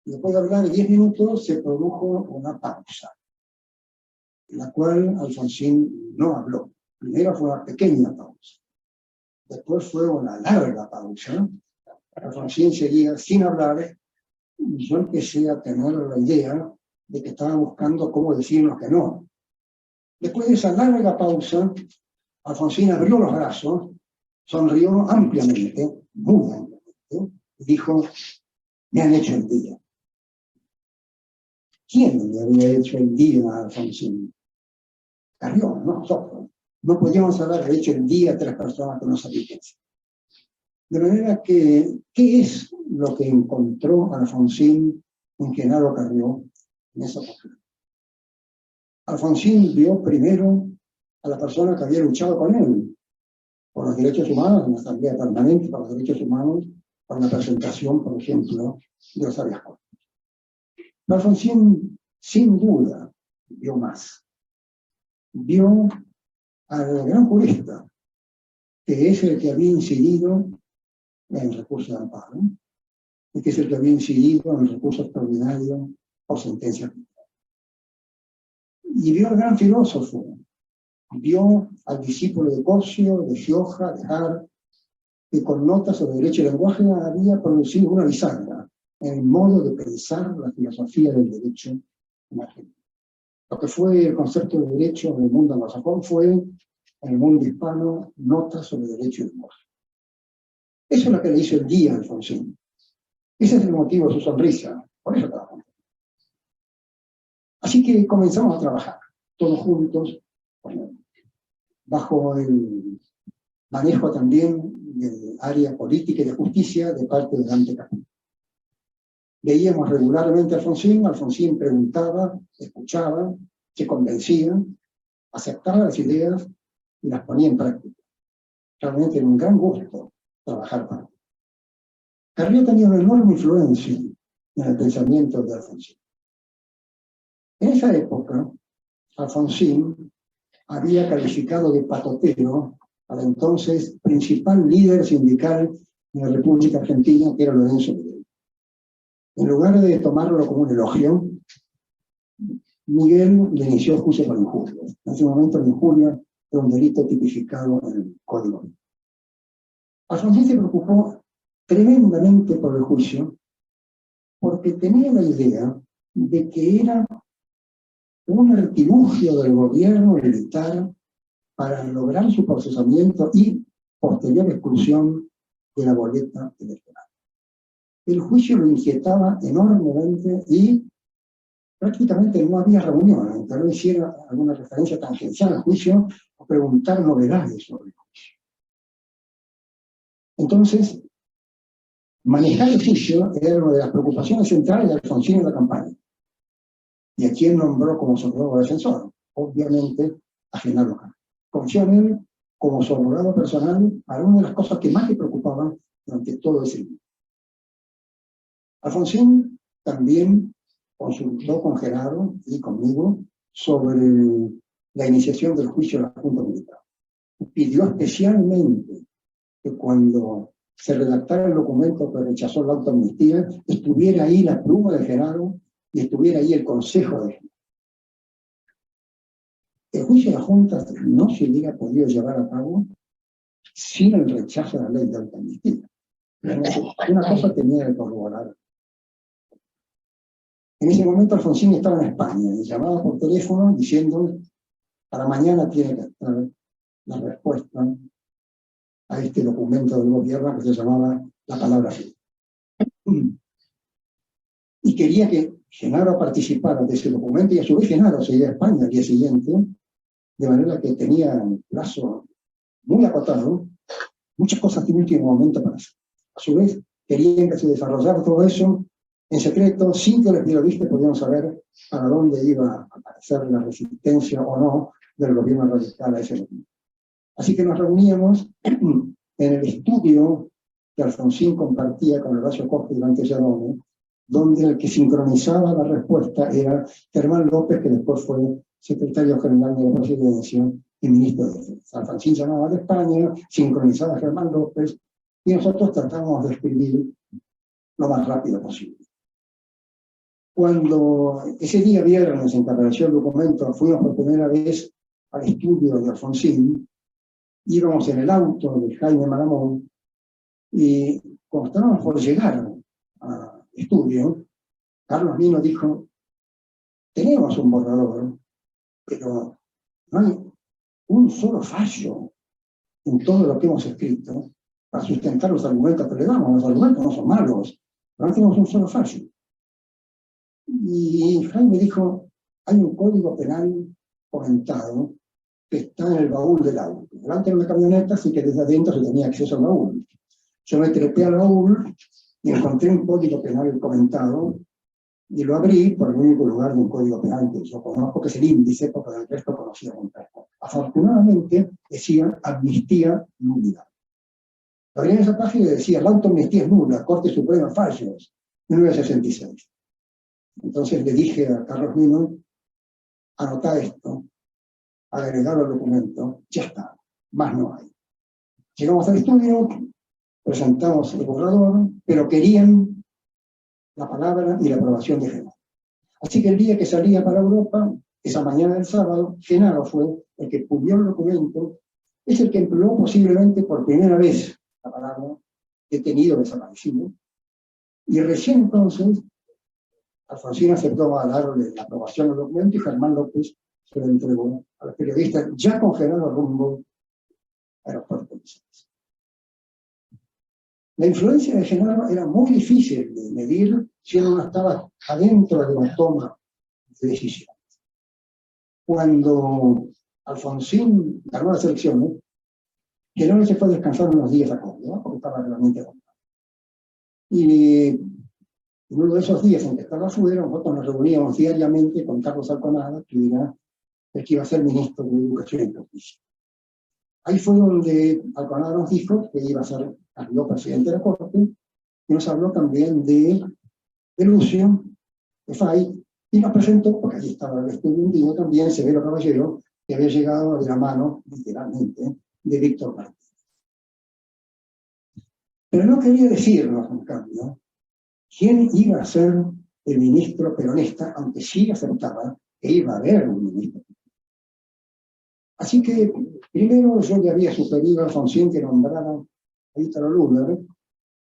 [SPEAKER 4] Después de hablar 10 minutos se produjo una pausa, en la cual Alfonsín no habló. Primero fue una pequeña pausa, después fue una larga pausa. Alfonsín seguía sin hablar y yo empecé a tener la idea de que estaba buscando cómo decirnos que no. Después de esa larga pausa, Alfonsín abrió los brazos, sonrió ampliamente, muy ampliamente, y dijo: me han hecho el día. ¿Quién le había hecho el día a Alfonsín? Carrió, no nosotros. No podíamos haber hecho el día a 3 personas que no sabían. De manera que, ¿qué es lo que encontró Alfonsín en Genaro Carrió en esa oportunidad? Alfonsín vio primero a la persona que había luchado con él por los derechos humanos, en la Asamblea Permanente por los Derechos Humanos, por la presentación, por ejemplo, de los habeas corpus. Alfonsín, sin duda, vio más. Vio al gran jurista, que es el que había incidido en el recurso de amparo, y que es el que había incidido en el recurso extraordinario por sentencia. Y vio al gran filósofo, vio al discípulo de Cossio, de Gioja, de Hart, que con notas sobre derecho y lenguaje había producido una bisagra en el modo de pensar la filosofía del derecho en Argentina. Lo que fue el concepto de derecho en el mundo anglosajón fue, en el mundo hispano, notas sobre derecho y humor. Eso es lo que le hizo el guía a Alfonsín. Ese es el motivo de su sonrisa. Por eso trabajamos. Así que comenzamos a trabajar, todos juntos, bueno, bajo el manejo también del área política y de justicia de parte de Dante Capullo. Veíamos regularmente a Alfonsín, Alfonsín preguntaba, escuchaba, se convencía, aceptaba las ideas y las ponía en práctica. Realmente era un gran gusto trabajar para él. Carrió tenía una enorme influencia en el pensamiento de Alfonsín. En esa época, Alfonsín había calificado de patotero al entonces principal líder sindical de la República Argentina, que era Lorenzo Miguel. En lugar de tomarlo como un elogio, Miguel le inició juicio por injuria. En ese momento la injuria era un delito tipificado en el Código. Alfonsín se preocupó tremendamente por el juicio porque tenía la idea de que era un artilugio del gobierno militar para lograr su procesamiento y posterior expulsión de la boleta electoral. El juicio lo inquietaba enormemente y prácticamente no había reunión, tal vez hiciera alguna referencia tangencial al juicio o preguntar novedades sobre el juicio. Entonces, manejar el juicio era una de las preocupaciones centrales de Alfonsín en la campaña. ¿Y a quién nombró como su nuevo defensor? Obviamente a Genaro Cano. Confió en él como su abogado personal para una de las cosas que más le preocupaban durante todo ese tiempo. Alfonsín también consultó con Genaro y conmigo sobre la iniciación del juicio de la Junta Militar. Pidió especialmente que cuando se redactara el documento que rechazó la autoamnistía, estuviera ahí la pluma de Genaro y estuviera ahí el consejo de Genaro. El juicio de la Junta no se hubiera podido llevar a cabo sin el rechazo de la ley de autoamnistía. Una cosa tenía que corroborar. En ese momento Alfonsín estaba en España y llamaba por teléfono diciendo: para mañana tiene que estar la respuesta a este documento del gobierno que se llamaba la palabra firme. Y quería que Genaro participara de ese documento y a su vez Genaro se iba a España al día siguiente, de manera que tenía un plazo muy acotado, muchas cosas de último momento para hacer. A su vez querían que se desarrollara todo eso en secreto, sin que los periodistas pudieran saber para dónde iba a aparecer la resistencia o no del gobierno radical a ese momento. Así que nos reuníamos en el estudio que Alfonsín compartía con Horacio Costa y Dante Giannone, donde el que sincronizaba la respuesta era Germán López, que después fue secretario general de la Presidencia y ministro de Defensa. Alfonsín llamaba de España, sincronizaba a Germán López, y nosotros tratábamos de escribir lo más rápido posible. Cuando ese día viernes encareció el documento, fuimos por primera vez al estudio de Alfonsín, íbamos en el auto de Jaime Maramón, y cuando estábamos por llegar al estudio, Carlos Mino dijo: tenemos un borrador, pero no hay un solo fallo en todo lo que hemos escrito para sustentar los argumentos que le damos. Los argumentos no son malos, pero no tenemos un solo fallo. Y Jaime dijo: hay un código penal comentado que está en el baúl del auto. Delante de una camioneta, así que desde adentro se tenía acceso al baúl. Yo me trepé al baúl y encontré un código penal comentado y lo abrí por el único lugar de un código penal que yo conozco, que es el índice, porque el resto conocía un poco. Afortunadamente decía amnistía nulidad. Abrí en esa página y decía: la autoamnistía es nula, Corte Suprema fallos, 1966. Entonces le dije a Carlos Mino: anotá esto, agregarlo al documento, ya está, más no hay. Llegamos al estudio, presentamos el borrador, pero querían la palabra y la aprobación de Genaro. Así que el día que salía para Europa, esa mañana del sábado, Genaro fue el que publicó el documento, es el que empleó posiblemente por primera vez la palabra detenido, desaparecido, Y recién entonces, Alfonsín aceptó a darle la aprobación del documento y Germán López se lo entregó a los periodistas, ya con Genaro rumbo al aeropuerto de Sáenz. La influencia de Genaro era muy difícil de medir si uno no estaba adentro de la toma de decisiones. Cuando Alfonsín ganó las elecciones, Genaro se fue a descansar unos días a Córdoba, porque estaba realmente agotado. Y en uno de esos días en que estaba afuera, nosotros nos reuníamos diariamente con Carlos Alconada, que era el que iba a ser ministro de Educación y Justicia. Ahí fue donde Alconada nos dijo que iba a ser candidato presidente de la Corte, y nos habló también de Lucio, de Fay, y nos presentó, porque allí estaba el estudio un día también, Severo Caballero, que había llegado de la mano, literalmente, de Víctor Martínez. Pero no quería decirnos, en cambio, quién iba a ser el ministro peronista, aunque sí aceptaba que iba a haber un ministro. Así que, primero yo le había sugerido a Alfonsín que nombrara a Ítalo Luder.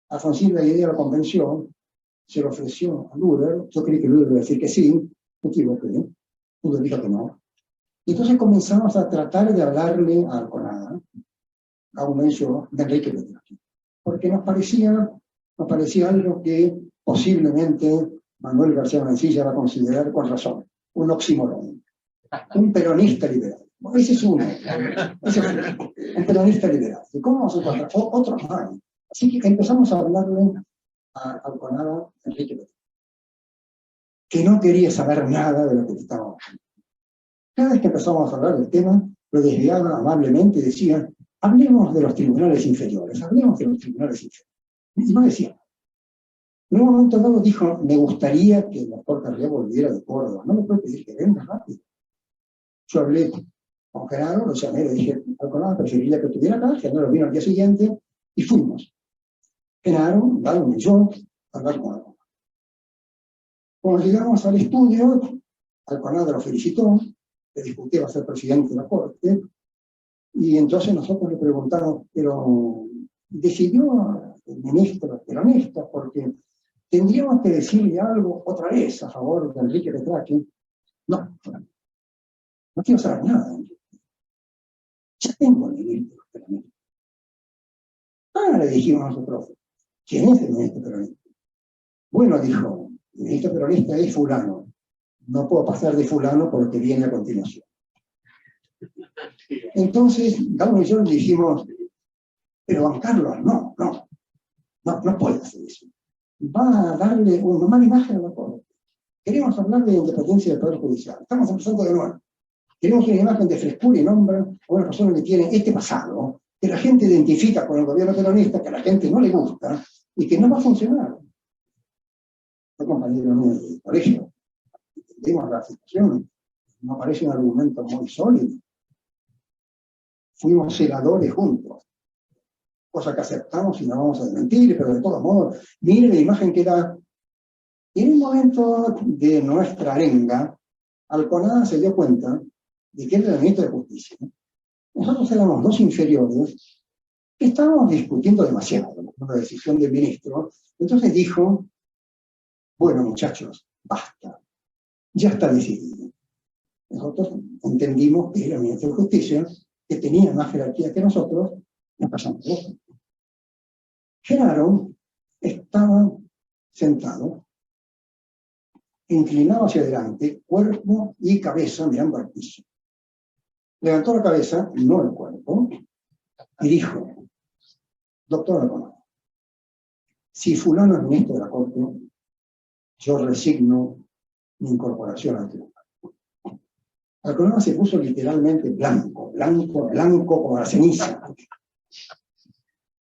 [SPEAKER 4] Alfonsín la idea lo convenció, se lo ofreció a Luder. Yo creí que Luder iba a decir que sí, me equivoqué. Luder dijo que no. Y entonces comenzamos a tratar de hablarle a Alconada, a un hecho de Enrique Petrarca, porque nos parecía algo que posiblemente Manuel García Mancilla va a considerar con razón, un oxímoron, un peronista liberal. Bueno, ese es uno, un peronista liberal. ¿Y cómo vamos a encontrar? Otros hay. Así que empezamos a hablarle a Alconada, Enrique Petrarca, que no quería saber nada de lo que estábamos hablando. Cada vez que empezamos a hablar del tema, lo desviaba amablemente y decía, hablemos de los tribunales inferiores, hablemos de los tribunales inferiores. Y no decía. En un momento dado dijo, me gustaría que el doctor Carrió volviera de Córdoba, no me puede pedir que venga rápido. Yo hablé con Genaro, lo llamé, le dije, Alconada preferiría que estuviera acá, Genaro vino al día siguiente, y fuimos. Genaro, Galvin y yo, a hablar con Alconada. Cuando llegamos al estudio, Alconada lo felicitó, le dijo que iba a ser presidente de la Corte, y entonces nosotros le preguntamos, pero decidió el ministro peronista, porque tendríamos que decirle algo otra vez a favor de Enrique Petrarca. No quiero saber nada. Ya tengo el ministro peronista. Le dijimos nosotros, ¿quién es el ministro peronista? Bueno, dijo, el ministro peronista es fulano. No puedo pasar de fulano porque viene a continuación. Entonces, Gabo y yo le dijimos, pero Juan Carlos, no puede hacer eso. Va a darle una mala imagen a la Corte. Queremos hablar de independencia del Poder Judicial. Estamos empezando de nuevo. Queremos una imagen de frescura y nombre a una persona que tiene este pasado, que la gente identifica con el gobierno peronista, que a la gente no le gusta y que no va a funcionar. Fue compañero mío de colegio. Entendimos la situación. No parece un argumento muy sólido. Fuimos celadores juntos. Cosa que aceptamos y no vamos a desmentir, pero de todos modos, mire la imagen que da. Y en un momento de nuestra arenga, Alconada se dio cuenta de que él era el ministro de Justicia. Nosotros éramos dos inferiores que estábamos discutiendo demasiado con la decisión del ministro. Entonces dijo, bueno muchachos, basta, ya está decidido. Nosotros entendimos que era el ministro de Justicia, que tenía más jerarquía que nosotros, nos pasamos los dos. Genaro estaba sentado, inclinado hacia adelante, cuerpo y cabeza mirando al piso. Levantó la cabeza, no el cuerpo, y dijo, doctor Alconada, si fulano es ministro de la Corte, yo resigno mi incorporación al tribunal. Alconada se puso literalmente blanco como la ceniza.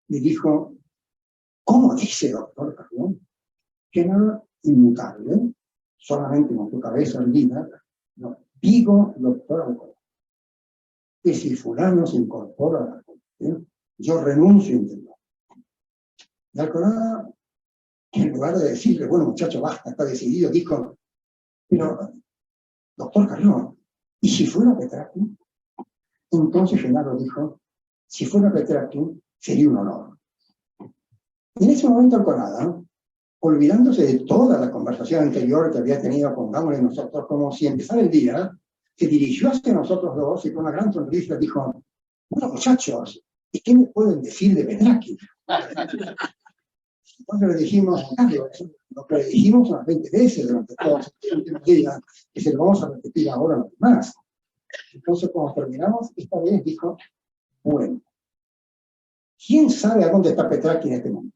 [SPEAKER 4] Y dijo, ¿cómo dice, doctor Carrión? Que nada inmutable, solamente con su cabeza erguida, no, digo, doctor Alconada, que si fulano se incorpora a la Corte, yo renuncio a intervenir. Y Alconada, en lugar de decirle, bueno muchacho, basta, está decidido, dijo, pero, doctor Carrión, ¿y si fuera Petrarca? Entonces Genaro dijo, si fuera Petrarca, sería un honor. Y en ese momento Alconada, olvidándose de toda la conversación anterior que había tenido con Gabriel y nosotros, como si empezara el día, se dirigió hacia nosotros dos y con una gran sonrisa dijo: bueno, muchachos, ¿y qué me pueden decir de Petrarca? Entonces le dijimos, claro, lo que le dijimos unas 20 veces durante todo el día, que se lo vamos a repetir ahora no más. Entonces, cuando terminamos, esta vez dijo: bueno, ¿quién sabe a dónde está Petrarca en este momento?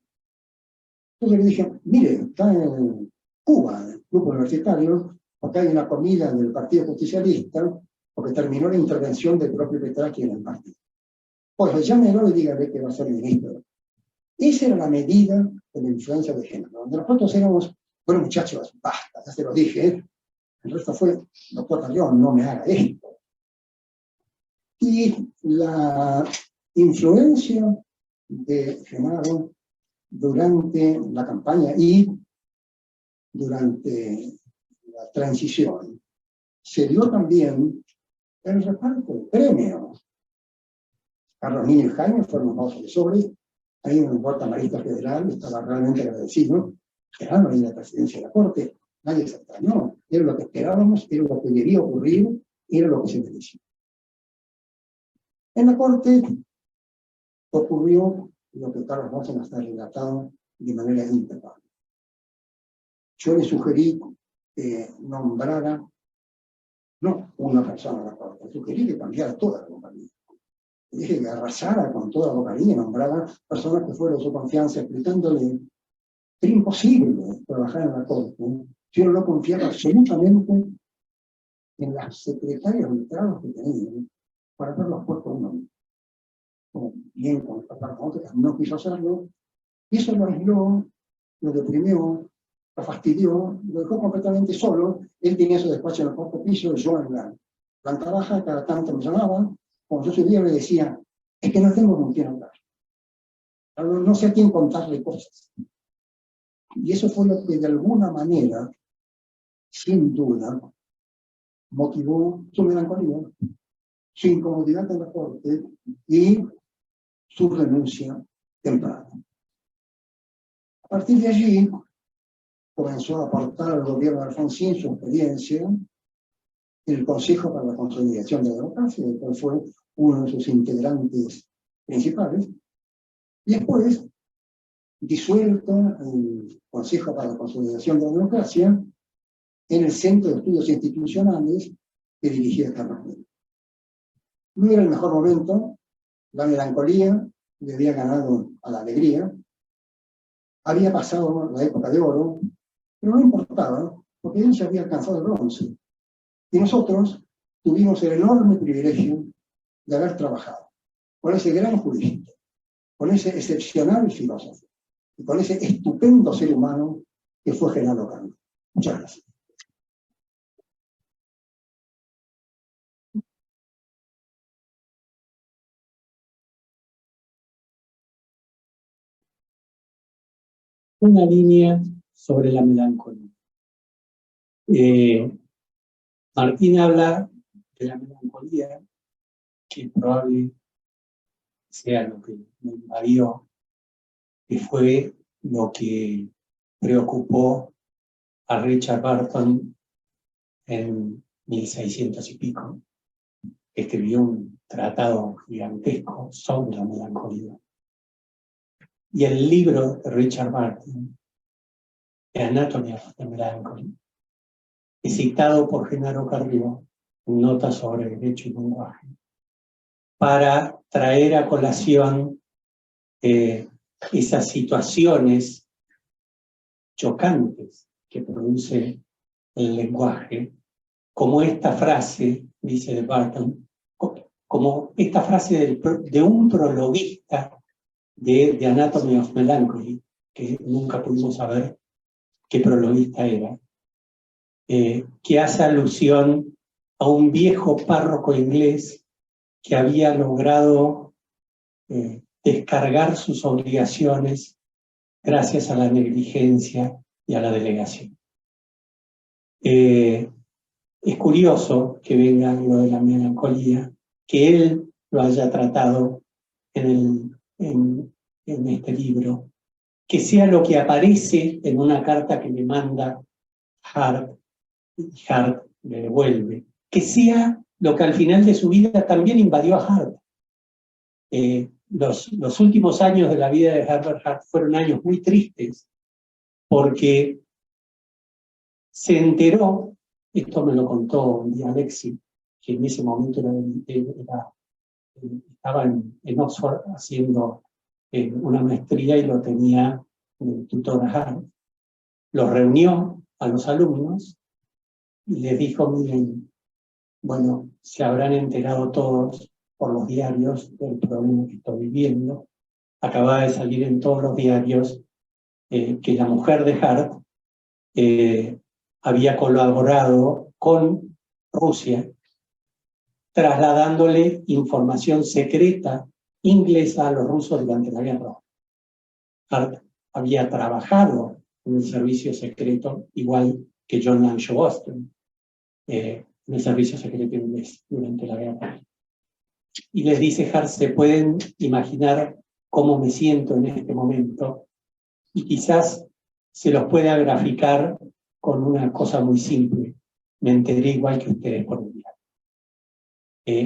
[SPEAKER 4] Entonces le dije: mire, está en Cuba, en el grupo universitario, acá hay una comida del Partido Justicialista, porque terminó la intervención del propio Petrarca en el partido. Pues llámelo y dígale que va a ser ministro. Esa era la medida de la influencia de género, donde nosotros éramos: bueno, muchachos, basta, ya se lo dije, ¿eh? El resto fue: doctor Carrión, no me haga esto. Y la influencia de Genaro durante la campaña y durante la transición se dio también el reparto de premios. Carlos Niño y Jaime fueron los asesores. Ahí en el Portamarista Federal estaba realmente agradecido. Genaro en la presidencia de la Corte, nadie se extrañó. Era lo que esperábamos, era lo que debía ocurrir, era lo que se merecía. En la Corte ocurrió lo que Carlos Mosen está relatado de manera impecable. Yo le sugerí que nombrara, no una persona a la Corte, sugerí que cambiara toda la compañía. Le dije que arrasara con toda la compañía, nombrara personas que fueran de su confianza, explicándole que era imposible trabajar en la Corte. Yo no confiaba absolutamente en las secretarias de trabajo que tenían para haberlos puesto un nombre. Como bien con el papá no quiso hacerlo, y eso lo aisló, lo deprimió, lo fastidió, lo dejó completamente solo. Él tenía su despacho en el cuarto piso, yo en la planta baja, cada tanto me llamaba. Cuando yo subía le decía: es que no tengo con quién hablar. No sé a quién contarle cosas. Y eso fue lo que de alguna manera, sin duda, motivó su melancolía, su incomodidad en la Corte y su renuncia temprana. A partir de allí, comenzó a aportar al gobierno de Alfonsín su experiencia en el Consejo para la Consolidación de la Democracia, del cual fue uno de sus integrantes principales, y después, disuelto el Consejo para la Consolidación de la Democracia, en el Centro de Estudios Institucionales que dirigía Carlos Menem. No era el mejor momento, la melancolía le había ganado a la alegría, había pasado la época de oro, pero no importaba, porque él se había alcanzado el bronce. Y nosotros tuvimos el enorme privilegio de haber trabajado con ese gran jurista, con ese excepcional filósofo, y con ese estupendo ser humano que fue Genaro Carrión. Muchas gracias.
[SPEAKER 1] Una línea sobre la melancolía. Martín habla de la melancolía, que probablemente sea lo que me invadió, que fue lo que preocupó a Richard Burton en 1600 y pico. Escribió un tratado gigantesco sobre la melancolía. Y el libro de Richard Burton, The Anatomy of the Melancholy, es citado por Genaro Carrión en Notas sobre Derecho y Lenguaje, para traer a colación esas situaciones chocantes que produce el lenguaje, como esta frase, dice de Burton, como esta frase de un prologuista de Anatomy of Melancholy, que nunca pudimos saber qué prologuista era, que hace alusión a un viejo párroco inglés que había logrado descargar sus obligaciones gracias a la negligencia y a la delegación. Es curioso que venga lo de la melancolía, que él lo haya tratado en este libro, que sea lo que aparece en una carta que le manda Hart, y Hart le devuelve, que sea lo que al final de su vida también invadió a Hart. Los últimos años de la vida de Herbert Hart fueron años muy tristes, porque se enteró, esto me lo contó un día Alexi, que en ese momento estaba en Oxford haciendo una maestría y lo tenía tutor a Hart. Los reunió a los alumnos y les dijo, miren, bueno, se habrán enterado todos por los diarios del problema que estoy viviendo. Acababa de salir en todos los diarios que la mujer de Hart había colaborado con Rusia, trasladándole información secreta inglesa a los rusos durante la guerra. Hart había trabajado en el servicio secreto, igual que John Langshaw Boston, en el servicio secreto inglés durante la guerra. Y les dice Hart, se pueden imaginar cómo me siento en este momento, y quizás se los pueda graficar con una cosa muy simple. Me enteré igual que ustedes por el diario.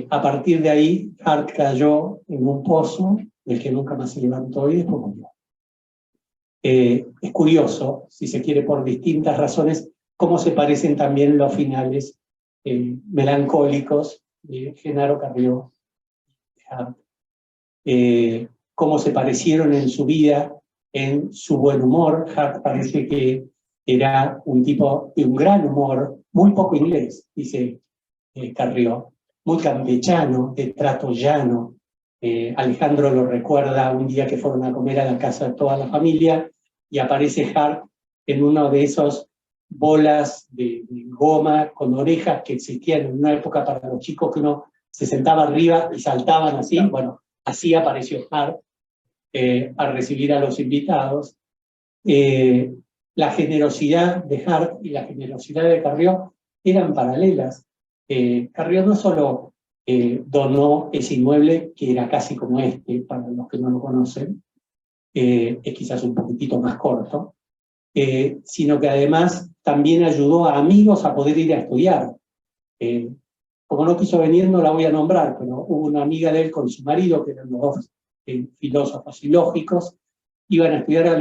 [SPEAKER 1] A partir de ahí, Hart cayó en un pozo del que nunca más se levantó y después murió. Es curioso, si se quiere, por distintas razones, cómo se parecen también los finales melancólicos de Genaro Carrió, Hart, cómo se parecieron en su vida, en su buen humor. Hart parece que era un tipo de un gran humor, muy poco inglés, dice Carrió, muy campechano, de trato llano. Alejandro lo recuerda un día que fueron a comer a la casa de toda la familia y aparece Hart en uno de esos bolas de goma con orejas que existían en una época para los chicos, que uno se sentaba arriba y saltaban así. Bueno, así apareció Hart a recibir a los invitados. La generosidad de Hart y la generosidad de Carrió eran paralelas. Carrió no solo donó ese inmueble, que era casi como este, para los que no lo conocen, es quizás un poquitito más corto, sino que además también ayudó a amigos a poder ir a estudiar. Como no quiso venir, no la voy a nombrar, pero hubo una amiga de él con su marido, que eran los dos filósofos y lógicos, iban a estudiar a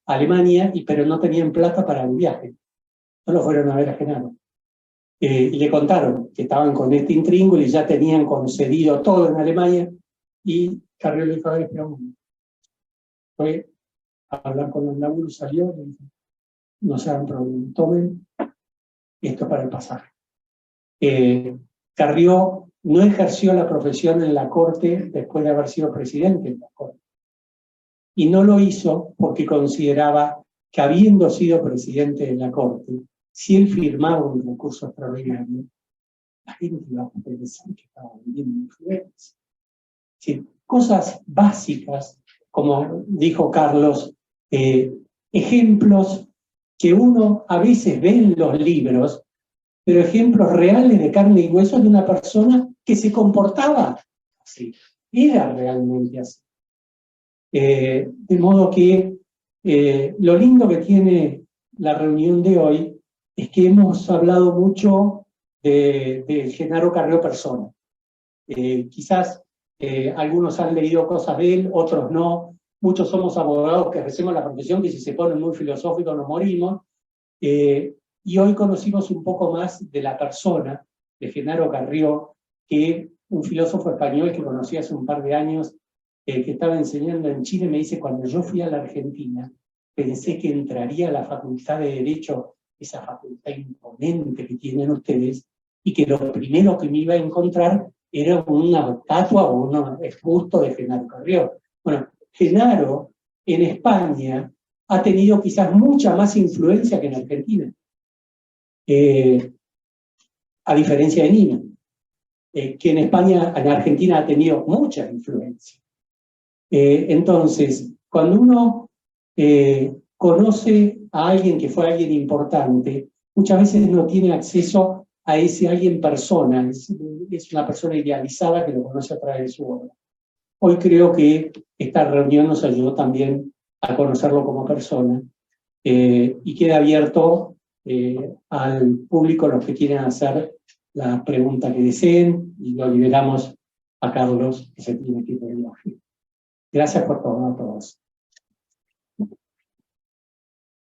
[SPEAKER 1] Alemania, pero no tenían plata para el viaje. No lo fueron a ver a Genaro. Y le contaron que estaban con este intríngulo y ya tenían concedido todo en Alemania, y Carrió le dijo, a ver, espera un momento. Fue a hablar con los laburos, salió, le dijo, no se hagan problema, tomen esto para el pasaje. Carrió no ejerció la profesión en la corte después de haber sido presidente de la corte. Y no lo hizo porque consideraba que, habiendo sido presidente de la corte, si él firmaba un recurso extraordinario, la gente iba a pensar que estaba vendiendo influencia. Sí, cosas básicas, como dijo Carlos, ejemplos que uno a veces ve en los libros, pero ejemplos reales de carne y hueso de una persona que se comportaba así, era realmente así. De modo que lo lindo que tiene la reunión de hoy es que hemos hablado mucho de Genaro Carrió persona. Quizás algunos han leído cosas de él, otros no. Muchos somos abogados que ejercemos la profesión, que si se ponen muy filosóficos nos morimos. Y hoy conocimos un poco más de la persona de Genaro Carrió, que un filósofo español que conocí hace un par de años, que estaba enseñando en Chile, me dice, cuando yo fui a la Argentina, pensé que entraría a la Facultad de Derecho, esa facultad imponente que tienen ustedes, y que lo primero que me iba a encontrar era una estatua o un busto de Genaro Carrió. Bueno, Genaro en España ha tenido quizás mucha más influencia que en Argentina. A diferencia de Nina, que en Argentina ha tenido mucha influencia. Entonces, cuando uno conoce a alguien que fue alguien importante, muchas veces no tiene acceso a ese alguien persona, es una persona idealizada que lo conoce a través de su obra. Hoy creo que esta reunión nos ayudó también a conocerlo como persona, y queda abierto al público los que quieran hacer la pregunta que deseen, y lo liberamos a Carlos, que se tiene que ir de viaje. Gracias por todo a todos.